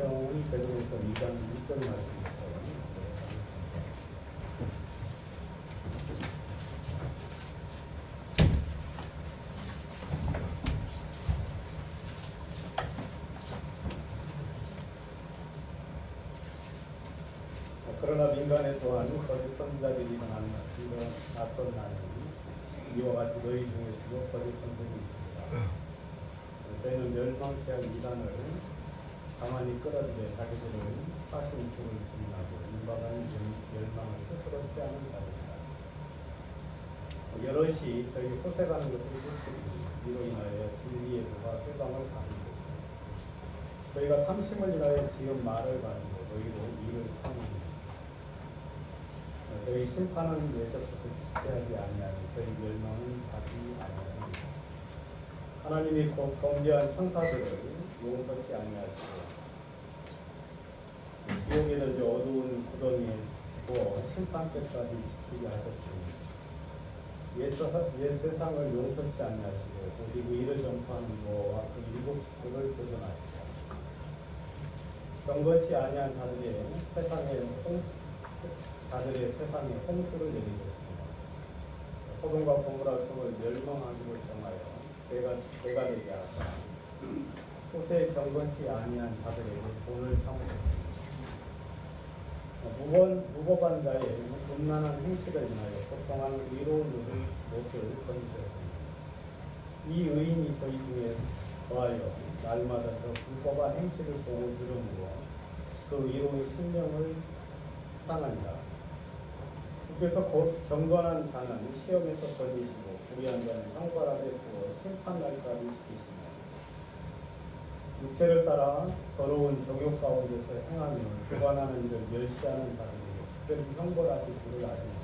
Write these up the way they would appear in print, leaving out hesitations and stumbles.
성경은 베드로서 2장 1절 말씀입니다. 그러나 민간에 또한 거짓 선지자들이 일어났었나니 이와 같이 너희 중에서도 거짓 선지자들이 있습니다. 저희는 멸망케 할 이단을 가만히 끌어들여 자기들을 사실적으로 증명하고 인방한 멸망을 스스로 피하는 자들이다. 여럿이 저희 호색하는 것을 쫓기 이로 인하여 진리의 도가 회방을 가는 것입니다. 저희가 탐심을 인하여 지은 말을 가지고 너희로 이를 삼으니 저희 심판은 예적부터 지체하지 아니하니 저희 멸망은 자기 아니하니 하나님이 곧 범죄한 천사들을 용서치 아니하시고 지옥에 던져 어두운 구덩이에 부어 심판 때까지 지키게 하셨으니 옛 세상을 용서치 아니하시고 오직 의를 전파하는 거와 그 일곱 식구를 도전하시고 경건치 아니한 자들의 세상에 홍수를 내리겠습니다. 소돔과 고모라 성을 멸망하기로 정하여 죄가 되게 하사 호세에 경건치 아니한 자들에게 돈을 사모했습니다. 무법한 자의 음란한 행실을 인하여 고통하는 의로운 옷을 건지셨습니다. 이 의인이 저희 중에 더하여 날마다 저 불법한 행실을 보고 들으므로 그 의로운 신령을 상한다. 주께서 곧 경건한 자는 시험에서 건지시고 불의한 자는 형벌 아래 주어 심판 날까지 시키시며 육체를 따라 더러운 정욕 가운데서 행하며 주관하는 일을 멸시하는 자들에게 특별히 형벌하실 줄을 아십니다.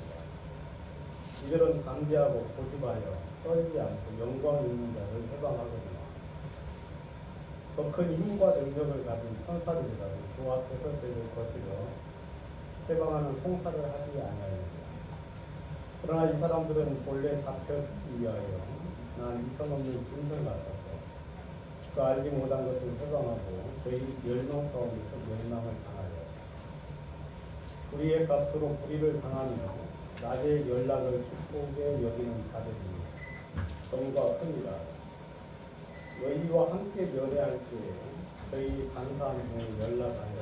이들은 강제하고 고집하여 떨지 않고 영광 있는 자를 해방하거든요. 더 큰 힘과 능력을 가진 천사들이라도 주 앞에서 죄를 거스려 해방하는 송사를 하지 아니하였습니다. 그러나 이 사람들은 본래 잡혀 죽기 위하여 난 이성 없는 짐승 같아서 그 알지 못한 것을 해방하고 저희 멸망 가운데서 멸망을 당하여 불의의 값으로 불의를 당하며 낮의 연락을 기쁘게 여기는 자들이니 정과 큽니다. 너희와 함께 멸해할 때에 저희 간사한 중에 연락하여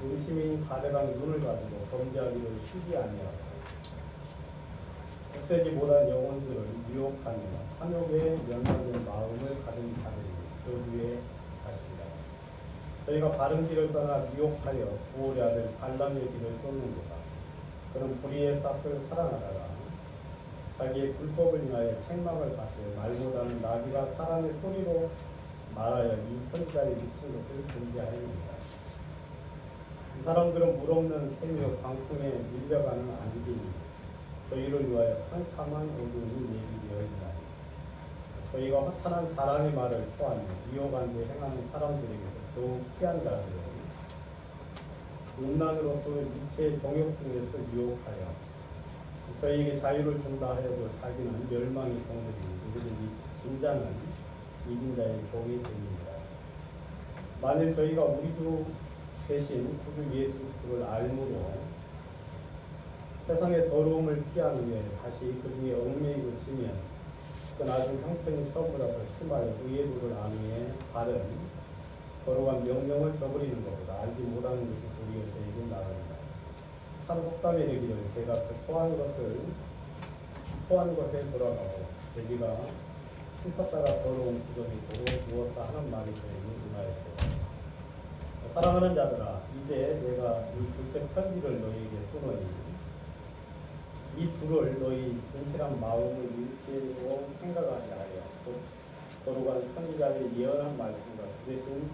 음심이 가득한 눈을 가지고 범죄하기를 쉬지 아니하고 굳세지 못한 영혼들을 유혹하며 탐욕에 연관된 마음을 가진 자들이 교주에 가십니다. 저희가 바른 길을 떠나 미혹하여 부올의 아들 발람의 길을 쫓는도다. 그는 불의의 싹을 사랑하다가 자기의 불법을 인하여 책망을 받되 말 못하는 나귀가 사람의 소리로 말하여 이 선지자의 미친 것을 금지하였습니다. 이 사람들은 물 없는 샘이요 광풍에 밀려가는 안개니 저희를 위하여 캄캄한 어둠이 내리되어 있나니 저희가 허탄한 자랑의 말을 토하며 미혹한 데 행하는 사람들에게서 더욱 피한 자들은 음란으로서 육체의 정욕 중에서 유혹하여 저희에게 자유를 준다 하여도 자기는 멸망이 동물이니 이들이 진짜는 이긴 자의 종이 됩니다. 만일 저희가 우리 주 대신 구주 예수 그리스도를 알므로 세상의 더러움을 피한 후에 다시 그 중에 얽매이고 지면 그 낮은 형편이 처음보다 더 심하여 의의 도를 안 후에 바른 거룩한 명령을 저버리는 것보다 알지 못하는 것이 도리어 저에게 나갑니다. 참 속담에 이르기를 제가 그 토한 것에 돌아가고 돼지가 씻었다가 더러운 구덩이 보고 누웠다 하는 말이 저에게 임하였고 사랑하는 자들아 이제 내가 이 둘째 편지를 너희에게 쓰노니 이 둘을 너희 진실한 마음을 일깨고 생각하게 하여 곧 거룩한 선지자의 예언한 말씀과 주 대신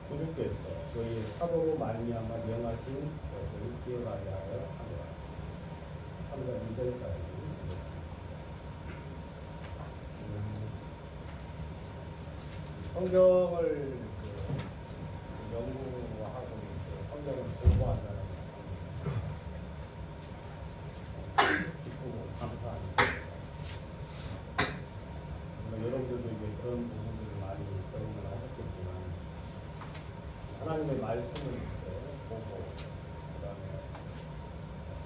구주께서 너희의 사도로 말미암아 명하신 것을 기억하게 하여 하노라. 3절 2절까지 읽겠습니다. 성경을 연구하고 성경을 공부한다는 기쁘고 감사합니다. 여러분들도 이제 그런 부분들을 많이 적응을 하셨겠지만 하나님 하나님의 말씀을 이렇게 보고 그다음에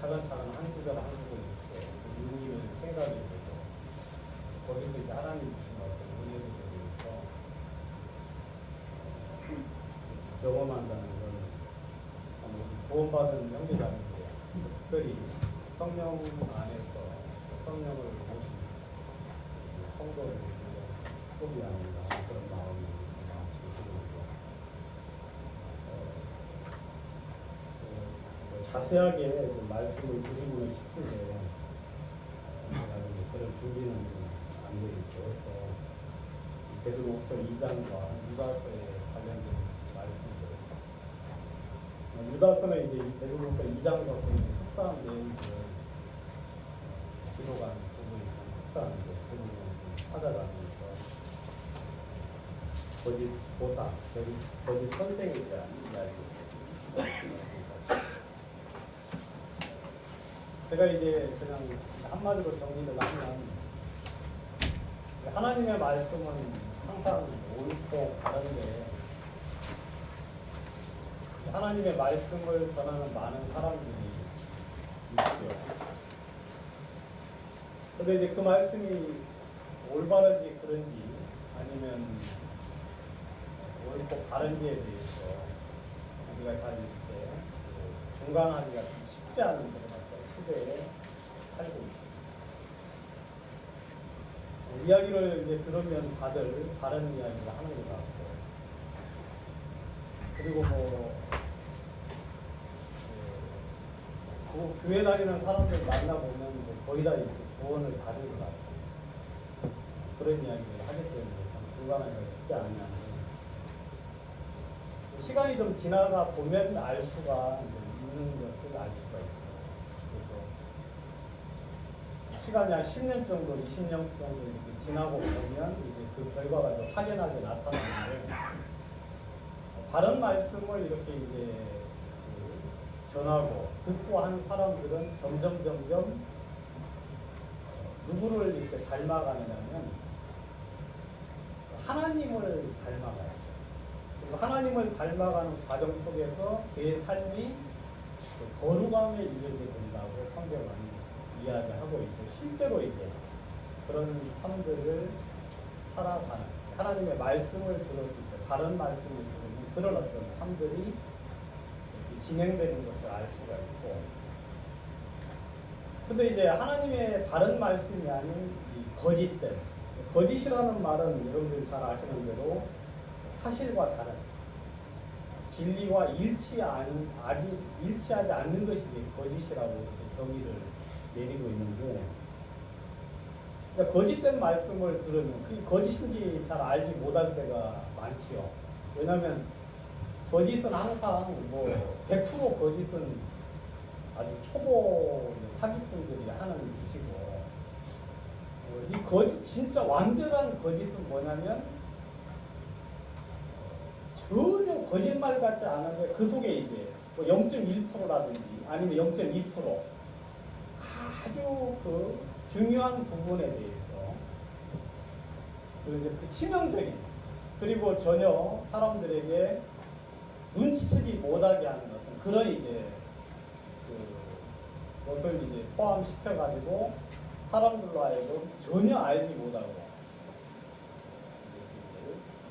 차근차근 한 구절 한 구절 이렇게 읽는 생각이 되고 거기서 이제 하나님 주신 어떤 은혜들에 대해서 경험한다는 건 구원받은 형제자매들이 특별히 성령 안에서 성령을 모신 성도를 축복이 아닌가 그런 마음이 들고 자세하게 좀 말씀을 드리고는 싶은데 제가 그런 준비는 안 되어 있고 해서 베드로후서 2장과 유다서에 관련된 말씀들 유다서는 이제 베드로후서 2장과 굉장히 흡사한 내용들 기록한 부분이 흡사한데 그 부분을 찾아가면서 거짓 보상, 거짓 선생에 대한 이야기. 제가 이제 그냥 한마디로 정리를 하면 하나님의 말씀은 항상 옳고 바른데 하나님의 말씀을 전하는 많은 사람들이 있죠. 근데 이제 그 말씀이 올바른지 그런지 아니면 옳고 바른지에 대해서 우리가 잘 이렇게 중간하기가 쉽지 않은 그런 시대에 살고 있습니다. 이야기를 이제 들으면 다들 다른 이야기를 하는 것 같고 그리고 그 교회 다니는 사람들 만나보면 거의 다 이렇게 구원을 받은 것 같아요. 그런 이야기를 하기 때문에 중간하기가 쉽지 않냐는 시간이 좀 지나가 보면 알 수가 있는 것을 알 수가 있어요. 그래서 시간이 한 10년 정도, 20년 정도 이렇게 지나고 보면 이제 그 결과가 좀 확연하게 나타나는데 바른 말씀을 이렇게 이제 전하고 듣고 하는 사람들은 점점 누구를 이렇게 닮아가느냐면 하나님을 닮아가요. 그리고 하나님을 닮아가는 과정 속에서 그의 삶이 거룩함에 이르게 된다고 성경은 이야기하고 있고 실제로 이제 그런 삶들을 살아가는 하나님의 말씀을 들었을 때 바른 말씀을 들으면 그런 어떤 삶들이 진행되는 것을 알 수가 있고 근데 이제 하나님의 바른 말씀이 아닌 이 거짓된 거짓이라는 말은 여러분들 잘 아시는 대로 사실과 다른 진리와 아직 일치하지 않는 것이 거짓이라고 이렇게 정의를 내리고 있는데 그러니까 거짓된 말씀을 들으면 그게 거짓인지 잘 알지 못할 때가 많지요. 왜냐하면 거짓은 항상 100% 거짓은 아주 초보 사기꾼들이 하는 짓이고 이 거짓 진짜 완벽한 거짓은 뭐냐면 전혀 거짓말 같지 않은데 그 속에 이제 0.1%라든지 아니면 0.2% 아주 그 중요한 부분에 대해서 그 치명적인 그리고 전혀 사람들에게 눈치채지 못하게 하는 어떤 그런 이제 그것을 이제 포함시켜가지고 사람들로 하여금 전혀 알지 못하고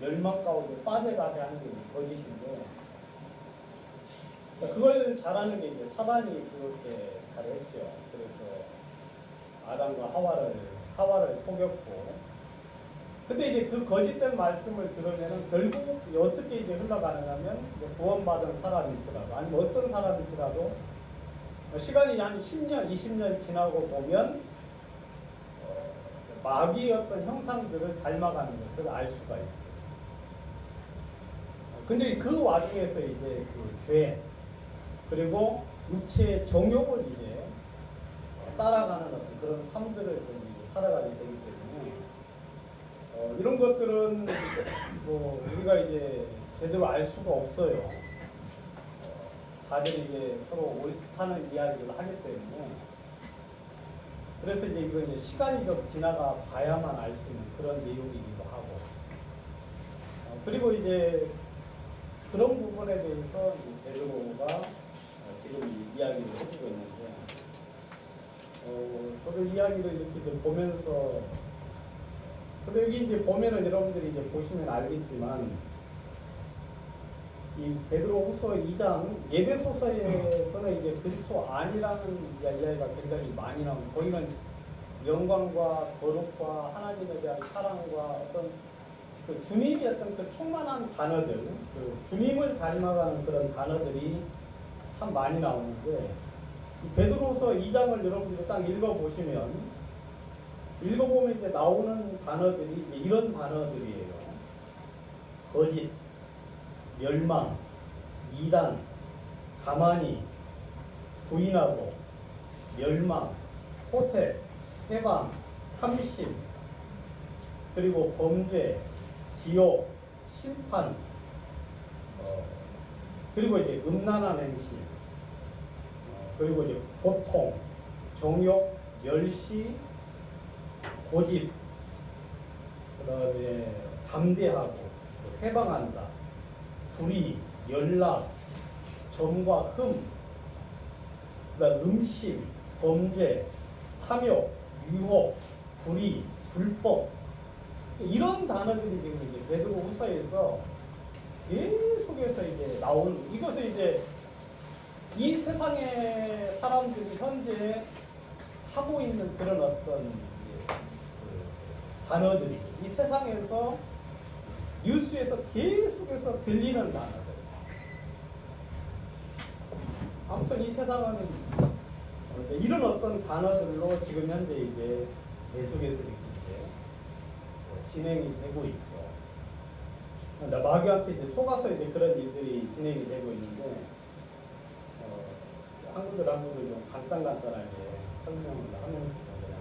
멸망 가운데 빠져가게 하는 게 거짓인데 그걸 잘하는 게 이제 사단이 그렇게 잘했죠. 그래서 아담과 하와를 속였고 근데 이제 그 거짓된 말씀을 들으면은 결국 어떻게 이제 흘러가느냐면 구원받은 사람이더라도 아니면 어떤 사람이더라도 시간이 한 10년, 20년 지나고 보면 마귀의 어떤 형상들을 닮아가는 것을 알 수가 있어요. 근데 그 와중에서 이제 그 죄, 그리고 육체의 정욕을 이제 따라가는 어떤 그런 삶들을 좀 살아가게 되기 때문에 이런 것들은 우리가 이제 제대로 알 수가 없어요. 다들 이제 서로 옳다는 이야기를 하기 때문에 그래서 이제 이거 이제 시간이 좀 지나가 봐야만 알 수 있는 그런 내용이기도 하고 그리고 이제 그런 부분에 대해서 베드로가 지금 이야기를 해주고 있는데, 저도 이야기를 이렇게 보면서, 근데 여기 이제 보면은 여러분들이 이제 보시면 알겠지만, 이 베드로후서 2장 예배소서에서는 이제 그리스도 아니라는 이야기가 굉장히 많이 나옵니다. 거기는 영광과 거룩과 하나님에 대한 사랑과 어떤 그 주님이 어떤 그 충만한 단어들, 그 주님을 닮아가는 그런 단어들이 참 많이 나오는데, 이 베드로후서 2장을 여러분들이 딱 읽어보시면 이제 나오는 단어들이 이제 이런 단어들이에요. 거짓, 멸망, 이단, 가만히, 부인하고, 멸망, 호색, 해방, 탐심, 그리고 범죄, 지옥, 심판, 그리고 이제 음란한 행실, 그리고 이제 고통, 정욕, 멸시, 고집, 그 다음에 담대하고, 해방한다, 불의, 연락, 점과 흠, 그다음 음심, 범죄, 탐욕, 유혹, 불의, 불법, 이런 단어들이 지금 이제 베드로후서에서 계속해서 이제 나오는, 이것을 이제 이 세상의 사람들이 현재 하고 있는 그런 어떤 단어들이 이 세상에서 뉴스에서 계속해서 들리는 단어들. 아무튼 이 세상은 이런 어떤 단어들로 지금 현재 이제 계속해서 이렇게 진행이 되고 있고, 마귀한테 이제 속아서 이제 그런 일들이 진행이 되고 있는데, 한국을 좀 간단하게 설명을 하면서 그냥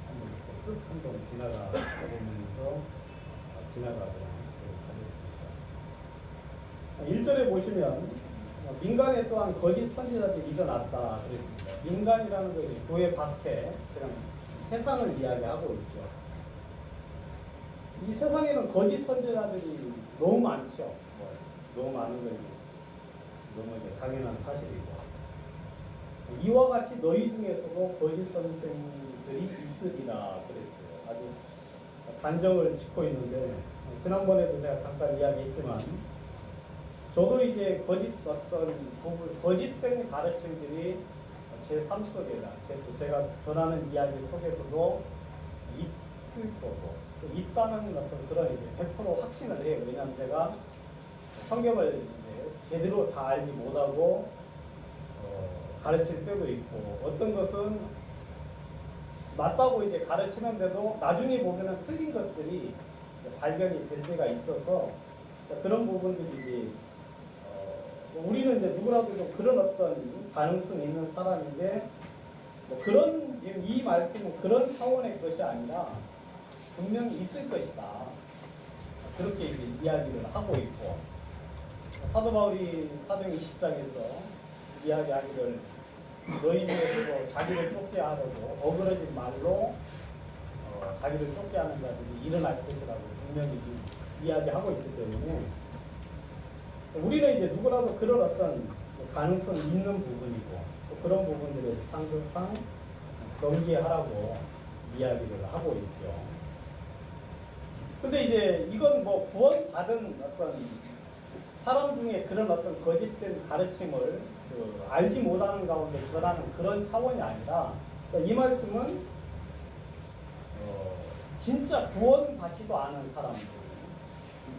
한번 쓱 한번 지나가 보면서 지나가도록 하겠습니다. 1절에 보시면 민간에 또한 거짓 선지자들이 일어났다 그랬습니다. 민간이라는 것이 교회 밖에 그냥 세상을 이야기하고 있죠. 이 세상에는 거짓 선지자들이 너무 많죠. 너무 많은 것이 너무 당연한 사실이고, 이와 같이 너희 중에서도 거짓 선생들이 있으리라 그랬어요. 아주 단정을 짓고 있는데, 지난번에도 제가 잠깐 이야기했지만, 저도 이제 거짓된 가르침들이 제 삶 속에다, 제가 전하는 이야기 속에서도 있을 거고, 있다는 어떤 그런 이제 100% 확신을 해요. 왜냐하면 제가 성경을 제대로 다 알지 못하고 가르칠 때도 있고, 어떤 것은 맞다고 이제 가르치는데도 나중에 보면은 틀린 것들이 발견이 될 때가 있어서, 그런 부분들이 이제 우리는 이제 누구라도 좀 그런 어떤 가능성이 있는 사람인데, 그런 이 말씀은 그런 차원의 것이 아니라 분명히 있을 것이다. 그렇게 이제 이야기를 하고 있고, 사도 바울이 사도행 20장에서 이야기하기를 너희 중에서 자기를 쫓게 하려고 어그러진 말로 자기를 쫓게 하는 자들이 일어날 것이라고 분명히 이야기하고 있기 때문에, 우리는 이제 누구라도 그런 어떤 가능성이 있는 부분이고, 또 그런 부분들을 상대상 경계하라고 이야기를 하고 있죠. 근데 이제 이건 구원받은 어떤 사람 중에 그런 어떤 거짓된 가르침을 알지 못하는 가운데 전하는 그런 차원이 아니라, 이 말씀은 진짜 구원받지도 않은 사람들,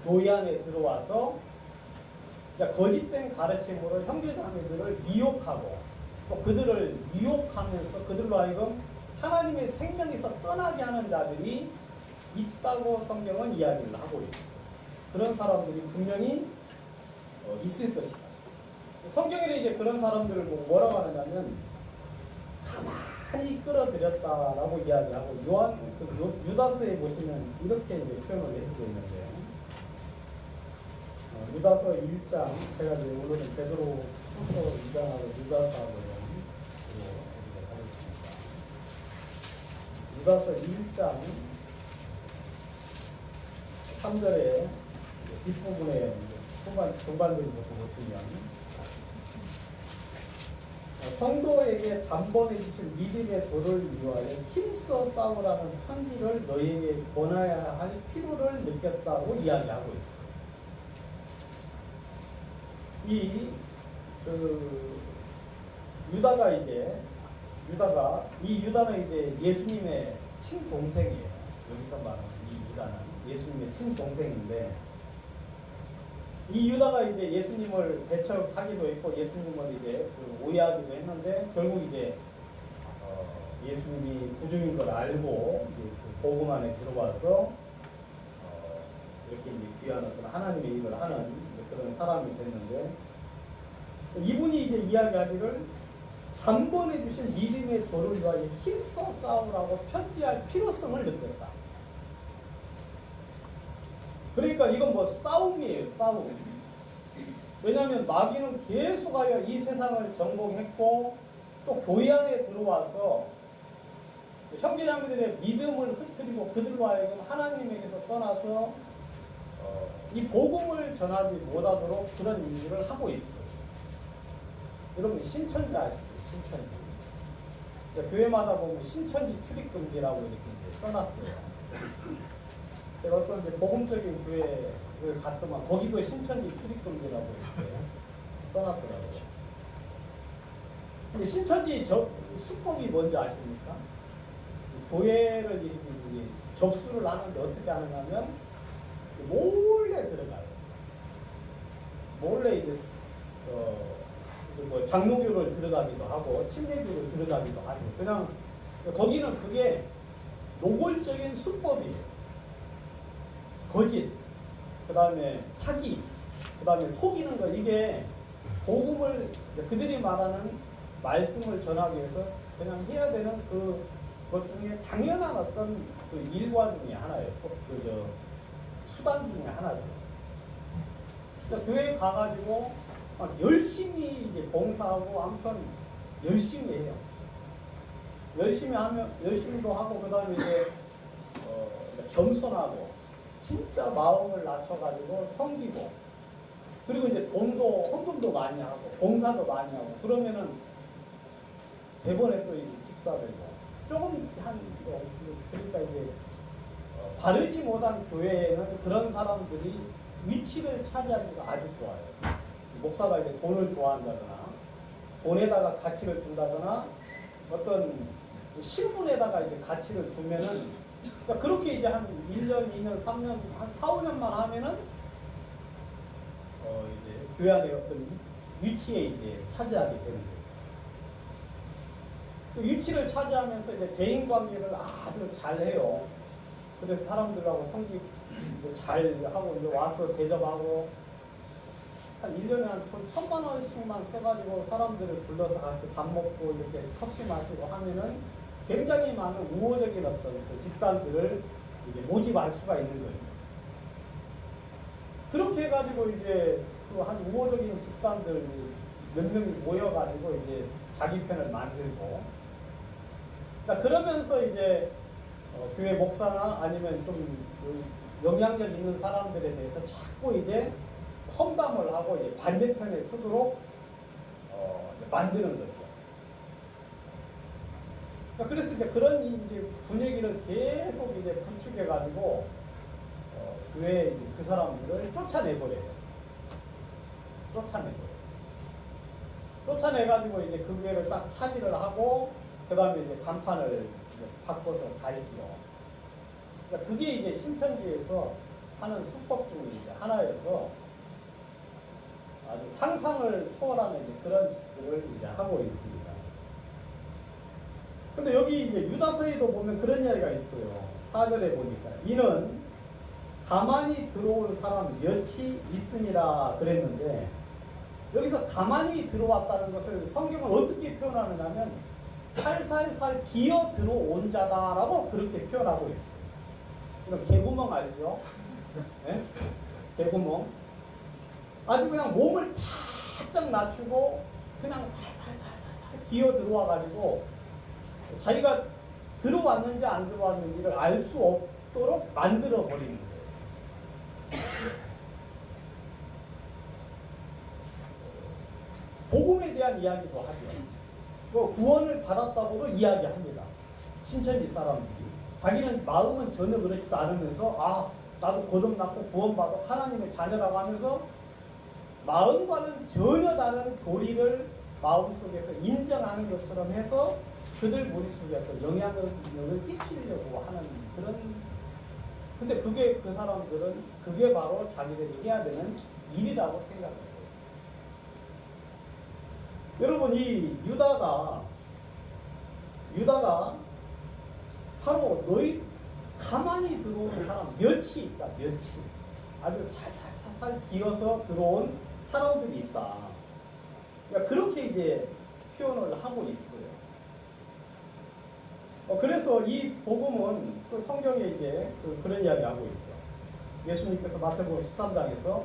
교회 안에 들어와서 거짓된 가르침으로 형제자매들을 미혹하고, 또 그들을 미혹하면서 그들로 하여금 하나님의 생명에서 떠나게 하는 자들이 있다고 성경은 이야기를 하고 있습니다. 그런 사람들이 분명히 있을 것이다. 성경에 이제 그런 사람들을 뭐라고 하느냐면 가만히 끌어들였다라고 이야기하고, 유다서에 보시면 이렇게 이제 표현을 해주고 있는데요. 유다서 1장, 제가 이제 오늘은 베드로후서 2장하고 유다서하고 하겠습니다. 유다서 1장 3절에 뒷부분에 중반전부터 보시면 성도에게 단번에 주신 믿음의 도를 위하여 힘써 싸우라는 편지를 너희에게 권하여야 할 필요를 느꼈다고 이야기하고 있어요. 유다는 이제 예수님의 친동생이에요. 여기서 말하는 이 유다는 예수님의 친동생인데, 이 유다가 이제 예수님을 배척하기도 했고 예수님을 이제 오해하기도 했는데, 결국 이제 예수님이 구중인 걸 알고 이제 그 복음 안에 들어와서 이렇게 이제 귀한 어떤 하나님의 일을 하는 그런 사람이 됐는데, 이분이 이제 이야기하기를 단번에 주신 믿음의 도를 위하여 힘써 싸우라고 편지할 필요성을 느꼈다. 그러니까 이건 뭐 싸움이에요, 싸움. 왜냐하면 마귀는 계속하여 이 세상을 정복했고 또 교회 안에 들어와서 형제자매들의 믿음을 흐트리고 그들로 하여금 하나님에게서 떠나서 이 복음을 전하지 못하도록 그런 일을 하고 있어요. 여러분 신천지 아시죠? 신천지. 그러니까 교회마다 보면 신천지 출입금지라고 이렇게 이제 써놨어요. 제가 어떤 이제 복음적인 교회를 갔더만 거기도 신천지 출입금지라고 이렇게 써놨더라고요. 근데 신천지 수법이 뭔지 아십니까? 교회를 이렇게 접수를 하는데 어떻게 하는가 하면 몰래 들어가요. 몰래 이제 뭐 장로교를 들어가기도 하고 침례교를 들어가기도 하고, 그냥 거기는 그게 노골적인 수법이에요. 거짓, 그 다음에 사기, 그 다음에 속이는 거, 이게 복음을 그들이 말하는 말씀을 전하기 위해서 그냥 해야 되는 그것 중에 당연한 어떤 그 일과 중에 하나예요. 수단 중에 하나죠. 그러니까 교회에 가가지고 열심히 이제 봉사하고 아무튼 열심히 해요. 열심히도 하고, 그 다음에 이제 겸손하고 진짜 마음을 낮춰가지고 섬기고, 그리고 이제 헌금도 많이 하고 봉사도 많이 하고, 그러면은 대번에 또 이제 집사되고 조금 그러니까 이제 바르지 못한 교회에는 그런 사람들이 위치를 차지하기가 아주 좋아요. 목사가 이제 돈을 좋아한다거나 돈에다가 가치를 준다거나 어떤 신분에다가 이제 가치를 주면은, 그러니까 그렇게 이제 한 1년, 2년, 3년, 한 4, 5년만 하면은 이제 교회 안에 어떤 위치에 이제 차지하게 되는 거예요. 그 위치를 차지하면서 이제 대인 관계를 아주 잘 해요. 그래서 사람들하고 성기 잘 하고 이제 와서 대접하고, 한 1년에 한 1,000만 원씩만 써가지고 사람들을 불러서 같이 밥 먹고 이렇게 커피 마시고 하면은 굉장히 많은 우호적인 어떤 그 집단들을 이제 모집할 수가 있는 거예요. 그렇게 해가지고 이제 그 한 우호적인 집단들 몇 명이 모여가지고 이제 자기 편을 만들고, 그러니까 그러면서 이제 교회 목사나 아니면 좀 영향력 있는 사람들에 대해서 자꾸 이제 험담을 하고 이제 반대편에 서도록 만드는 거죠. 그러니까 그래서 이제 그런 이제 분위기를 계속 이제 구축해가지고 교회 그 사람들을 쫓아내버려요. 쫓아내가지고 이제 그 교회를 딱 차지를 하고, 그 다음에 이제 간판을 이제 바꿔서 달지요. 그러니까 그게 이제 신천지에서 하는 수법 중에 이제 하나여서 아주 상상을 초월하는 이제 그런 짓들을 이제 하고 있습니다. 근데 여기 이제 유다서에도 보면 그런 이야기가 있어요. 4절에 보니까 이는 가만히 들어올 사람 몇이 있으니라 그랬는데, 여기서 가만히 들어왔다는 것을 성경은 어떻게 표현하느냐면 살살살 기어 들어온 자다라고 그렇게 표현하고 있어요. 그럼 개구멍 알죠? 네? 개구멍. 아주 그냥 몸을 바짝 낮추고 그냥 살살살살 기어 들어와가지고 자기가 들어왔는지 안 들어왔는지를 알 수 없도록 만들어 버리는 거예요. 복음에 대한 이야기도 하죠. 뭐 구원을 받았다고도 이야기합니다. 신천지 사람들이. 자기는 마음은 전혀 그렇지도 않으면서 아 나도 거듭났고 구원받아 하나님의 자녀라고 하면서 마음과는 전혀 다른 교리를 마음속에서 인정하는 것처럼 해서 그들 머릿속에 어떤 영향을 끼치려고 하는 그런, 근데 그게 그 사람들은 그게 바로 자기들이 해야 되는 일이라고 생각해요. 여러분 이 유다가 바로 너희 가만히 들어오는 사람 몇이 있다. 몇이 아주 살살살살 기어서 들어온 사람들이 있다. 그러니까 그렇게 이제 표현을 하고 있어요. 그래서 이 복음은 그 성경에 이제 그런 이야기 하고 있죠. 예수님께서 마태복음 13장에서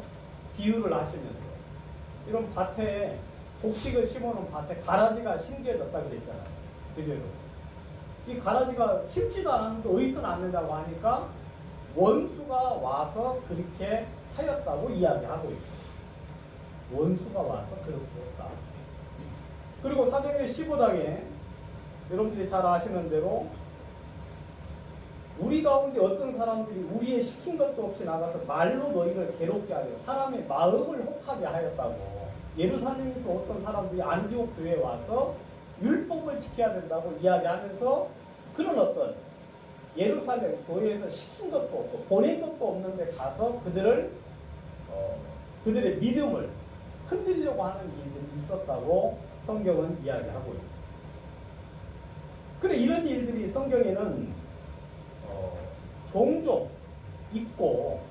비유를 하시면서 이런 밭에 곡식을 심어놓은 밭에 가라지가 심겨졌다 그랬잖아요. 그대로. 이 가라지가 심지도 않았는데 어디서 났느냐고 하니까 원수가 와서 그렇게 하였다고 이야기하고 있어요. 원수가 와서 그렇게 했다. 그리고 사도행전 15장에 여러분들이 잘 아시는 대로 우리 가운데 어떤 사람들이 우리의 시킨 것도 없이 나가서 말로 너희를 괴롭게 하여 사람의 마음을 혹하게 하였다고. 예루살렘에서 어떤 사람들이 안디옥 교회에 와서 율법을 지켜야 된다고 이야기하면서 그런 어떤 예루살렘 교회에서 시킨 것도 없고 보낸 것도 없는데 가서 그들의 믿음을 흔들려고 하는 일들이 있었다고 성경은 이야기하고 있습니다. 그래 이런 일들이 성경에는 종종 있고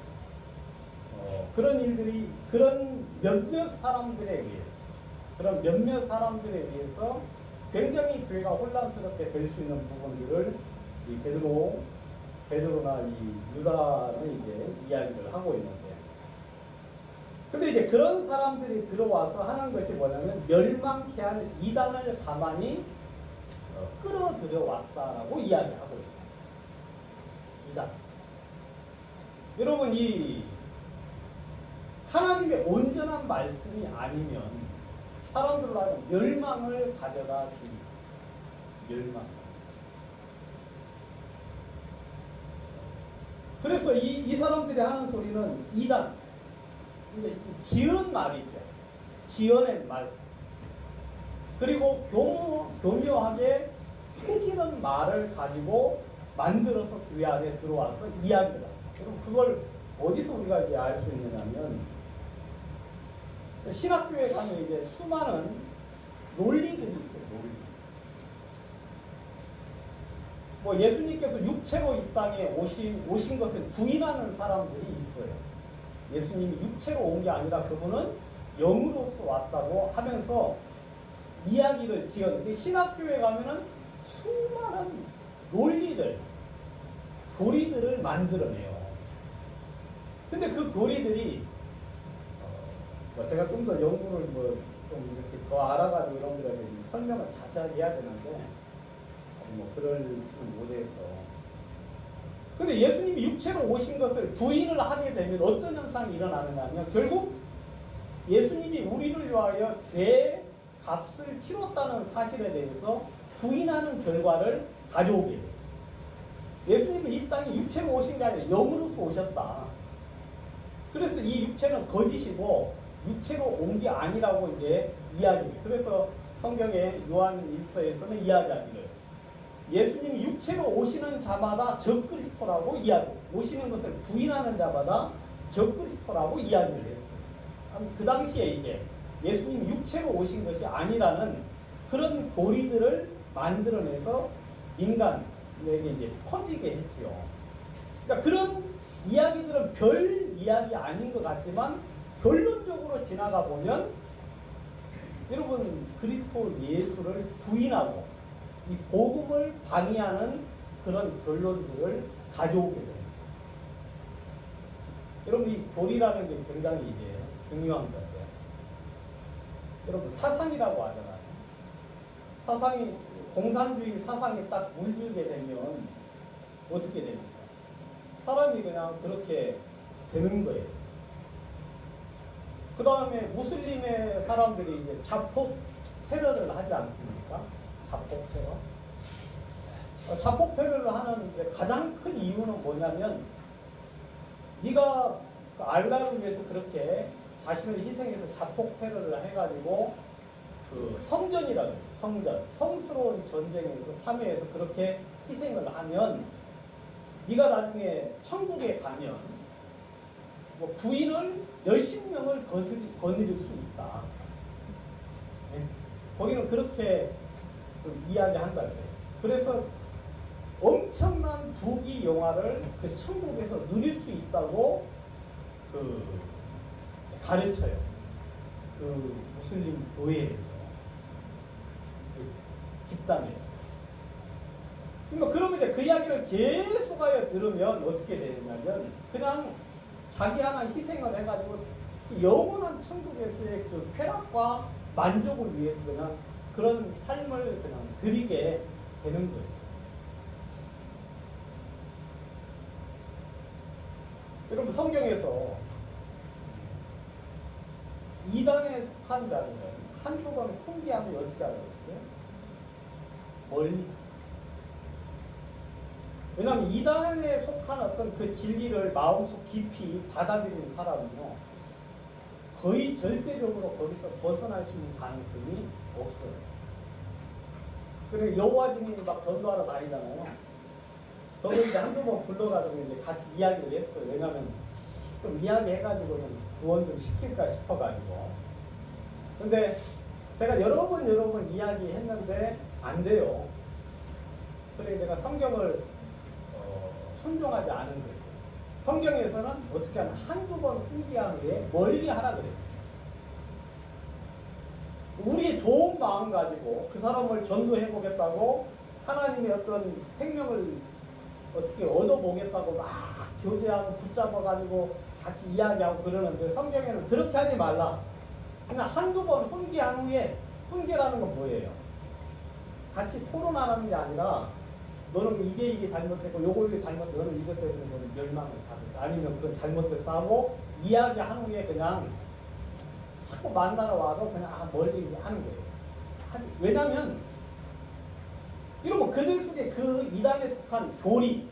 그런 일들이 그런 몇몇 사람들에 의해서 굉장히 교회가 혼란스럽게 될 수 있는 부분들을 이 베드로나 이 유다는 이제 이야기를 하고 있는데, 근데 이제 그런 사람들이 들어와서 하는 것이 뭐냐면 멸망케 할 이단을 가만히 끌어들여 왔다라고 이야기하고 있어요. 이단. 여러분 이 하나님의 온전한 말씀이 아니면 사람들로 하여금 멸망을 가져다 줍니다. 멸망. 그래서 이 사람들이 하는 소리는 이단. 지은 말이죠. 지어낸 말. 그리고 교묘하게 새기는 말을 가지고 만들어서 교회 안에 들어와서 이야기를 합니다. 그럼 그걸 어디서 우리가 이제 알 수 있느냐면 신학교에 가면 이제 수많은 논리들이 있어요. 논리. 뭐 예수님께서 육체로 이 땅에 오신 것을 부인하는 사람들이 있어요. 예수님이 육체로 온 게 아니라 그분은 영으로서 왔다고 하면서 이야기를 지었는데 신학교에 가면은 수많은 논리들, 교리들을 만들어내요. 근데 그 교리들이 제가 좀 더 연구를 좀 이렇게 더 알아가지고 여러분들에게 설명을 자세하게 해야 되는데 그럴지는 못해서. 근데 예수님이 육체로 오신 것을 부인을 하게 되면 어떤 현상이 일어나느냐 하면 결국 예수님이 우리를 위하여 죄 값을 치렀다는 사실에 대해서 부인하는 결과를 가져오게 돼요. 예수님은 이 땅에 육체로 오신 게 아니라 영으로서 오셨다. 그래서 이 육체는 거짓이고 육체로 온 게 아니라고 이제 이야기해요. 그래서 성경의 요한 1서에서는 이야기하기를 예수님이 육체로 오시는 자마다 적그리스도라고 이야기해요. 오시는 것을 부인하는 자마다 적그리스도라고 이야기를 했어요. 그 당시에 이제 예수님이 육체로 오신 것이 아니라는 그런 교리들을 만들어내서 인간에게 이제 퍼지게 했죠. 그러니까 그런 이야기들은 별 이야기 아닌 것 같지만 결론적으로 지나가 보면 여러분 그리스도 예수를 부인하고 이 복음을 방해하는 그런 결론들을 가져오게 됩니다. 여러분 이 교리라는 게 굉장히 이제 중요한 건데 여러분 사상이라고 하잖아요. 사상이 공산주의 사상에 딱 물들게 되면 어떻게 됩니까? 사람이 그냥 그렇게 되는 거예요. 그 다음에 무슬림의 사람들이 이제 자폭 테러를 하지 않습니까? 자폭 테러. 자폭 테러를 하는 가장 큰 이유는 뭐냐면 네가 알라를 위해서 그렇게 자신을 희생해서 자폭 테러를 해가지고 그 성전이라고 해요. 성전. 성스러운 전쟁에서 참여해서 그렇게 희생을 하면 네가 나중에 천국에 가면 뭐 부인을 몇십 명을 거느릴 수 있다. 네. 거기는 그렇게 이야기한다 그래요. 그래서 엄청난 부귀 영화를 그 천국에서 누릴 수 있다고 가르쳐요. 그 무슬림 교회에서 집단에. 그러니까 그러면 이제 그 이야기를 계속하여 들으면 어떻게 되냐면 그냥 자기 하나 희생을 해가지고 영원한 천국에서의 그 쾌락과 만족을 위해서 그냥 그런 삶을 그냥 드리게 되는 거예요. 여러분 성경에서 이단에 속한 자들은 한두 번 훈계하면 어떻게 하라고 했어요? 멀리. 왜냐하면 이단에 속한 어떤 그 진리를 마음속 깊이 받아들이는 사람은요 거의 절대적으로 거기서 벗어날 수 있는 가능성이 없어요. 그리고 여호와 주님이 막 전도하러 다니잖아요. 저도 이제 한두 번 불러가지고 이제 같이 이야기를 했어요. 왜냐면 좀 이야기해가지고는 구원 좀 시킬까 싶어가지고. 근데 제가 여러 번 이야기했는데 안 돼요. 그래서 내가 성경을 순종하지 않은 거예요. 성경에서는 어떻게 하면 한두 번 훈계한 후에 멀리 하라 그랬어요. 우리의 좋은 마음 가지고 그 사람을 전도해보겠다고 하나님의 어떤 생명을 어떻게 얻어보겠다고 막 교제하고 붙잡아가지고 같이 이야기하고 그러는데 성경에는 그렇게 하지 말라. 그냥 한두 번 훈계한 후에, 훈계라는 건 뭐예요? 같이 토론하는 게 아니라 너는 이게 잘못했고 요거 이게 잘못했고 너는 이것 때문에 너는 멸망을 받는다. 아니면 그건 잘못됐어 하고 이야기한 후에 그냥 자꾸 만나러 와도 그냥 멀리 하는 거예요. 왜냐면 이러면 그들 속에 그 이단에 속한 교리,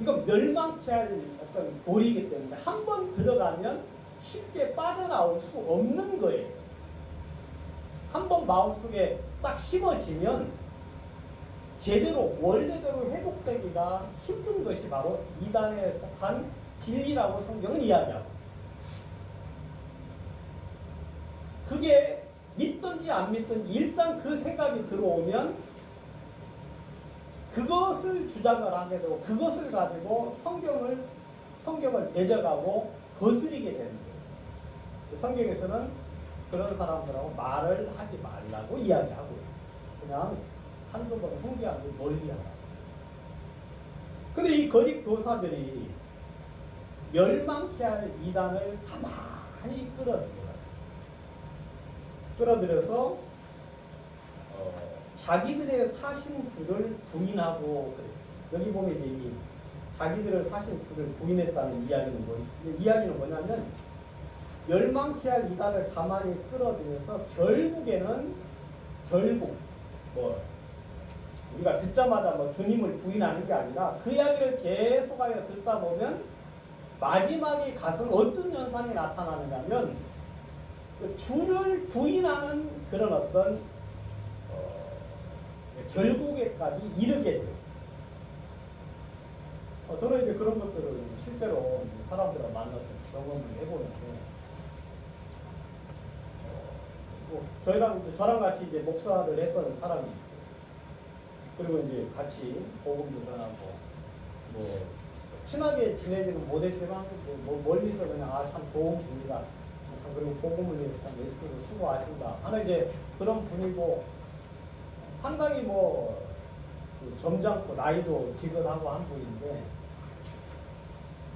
이건 멸망케 할 어떤 교리이기 때문에 한 번 들어가면 쉽게 빠져나올 수 없는 거예요. 한 번 마음속에 딱 심어지면 제대로 원래대로 회복되기가 힘든 것이 바로 이단에 속한 진리라고 성경은 이야기하고 있어요. 그게 믿든지 안 믿든지 일단 그 생각이 들어오면 그것을 주장을 하게 되고 그것을 가지고 성경을 대적하고 거스리게 되는 거예요. 성경에서는 그런 사람들하고 말을 하지 말라고 이야기하고 있어요. 그냥 한두 번 훈계하고 멀리 하라. 근데 이 거짓 교사들이 멸망케 할 이단을 가만히 끌어들여서 자기들의 사신 주를 부인하고 그랬어요. 여기 보면 이제 자기들의 사신 주를 부인했다는 이야기는 뭐냐면 멸망케 할 이단을 가만히 끌어들여서 결국에는 우리가 듣자마자 주님을 부인하는 게 아니라 그 이야기를 계속하여 듣다 보면 마지막에 가서는 어떤 현상이 나타나느냐면 주를 부인하는 그런 어떤 결국에까지 이르게 돼요. 저는 이제 그런 것들을 실제로 사람들과 만나서 경험을 해보는데, 저랑 같이 이제 목사를 했던 사람이 있어요. 그리고 이제 같이 복음도 전하고, 친하게 지내지는 못했지만, 멀리서 그냥, 참 좋은 분이다. 그리고 복음을 위해서 참 애쓰고 수고하신다 하는 이제 그런 분이고, 상당히 점잖고 나이도 지긋하고 한 분인데,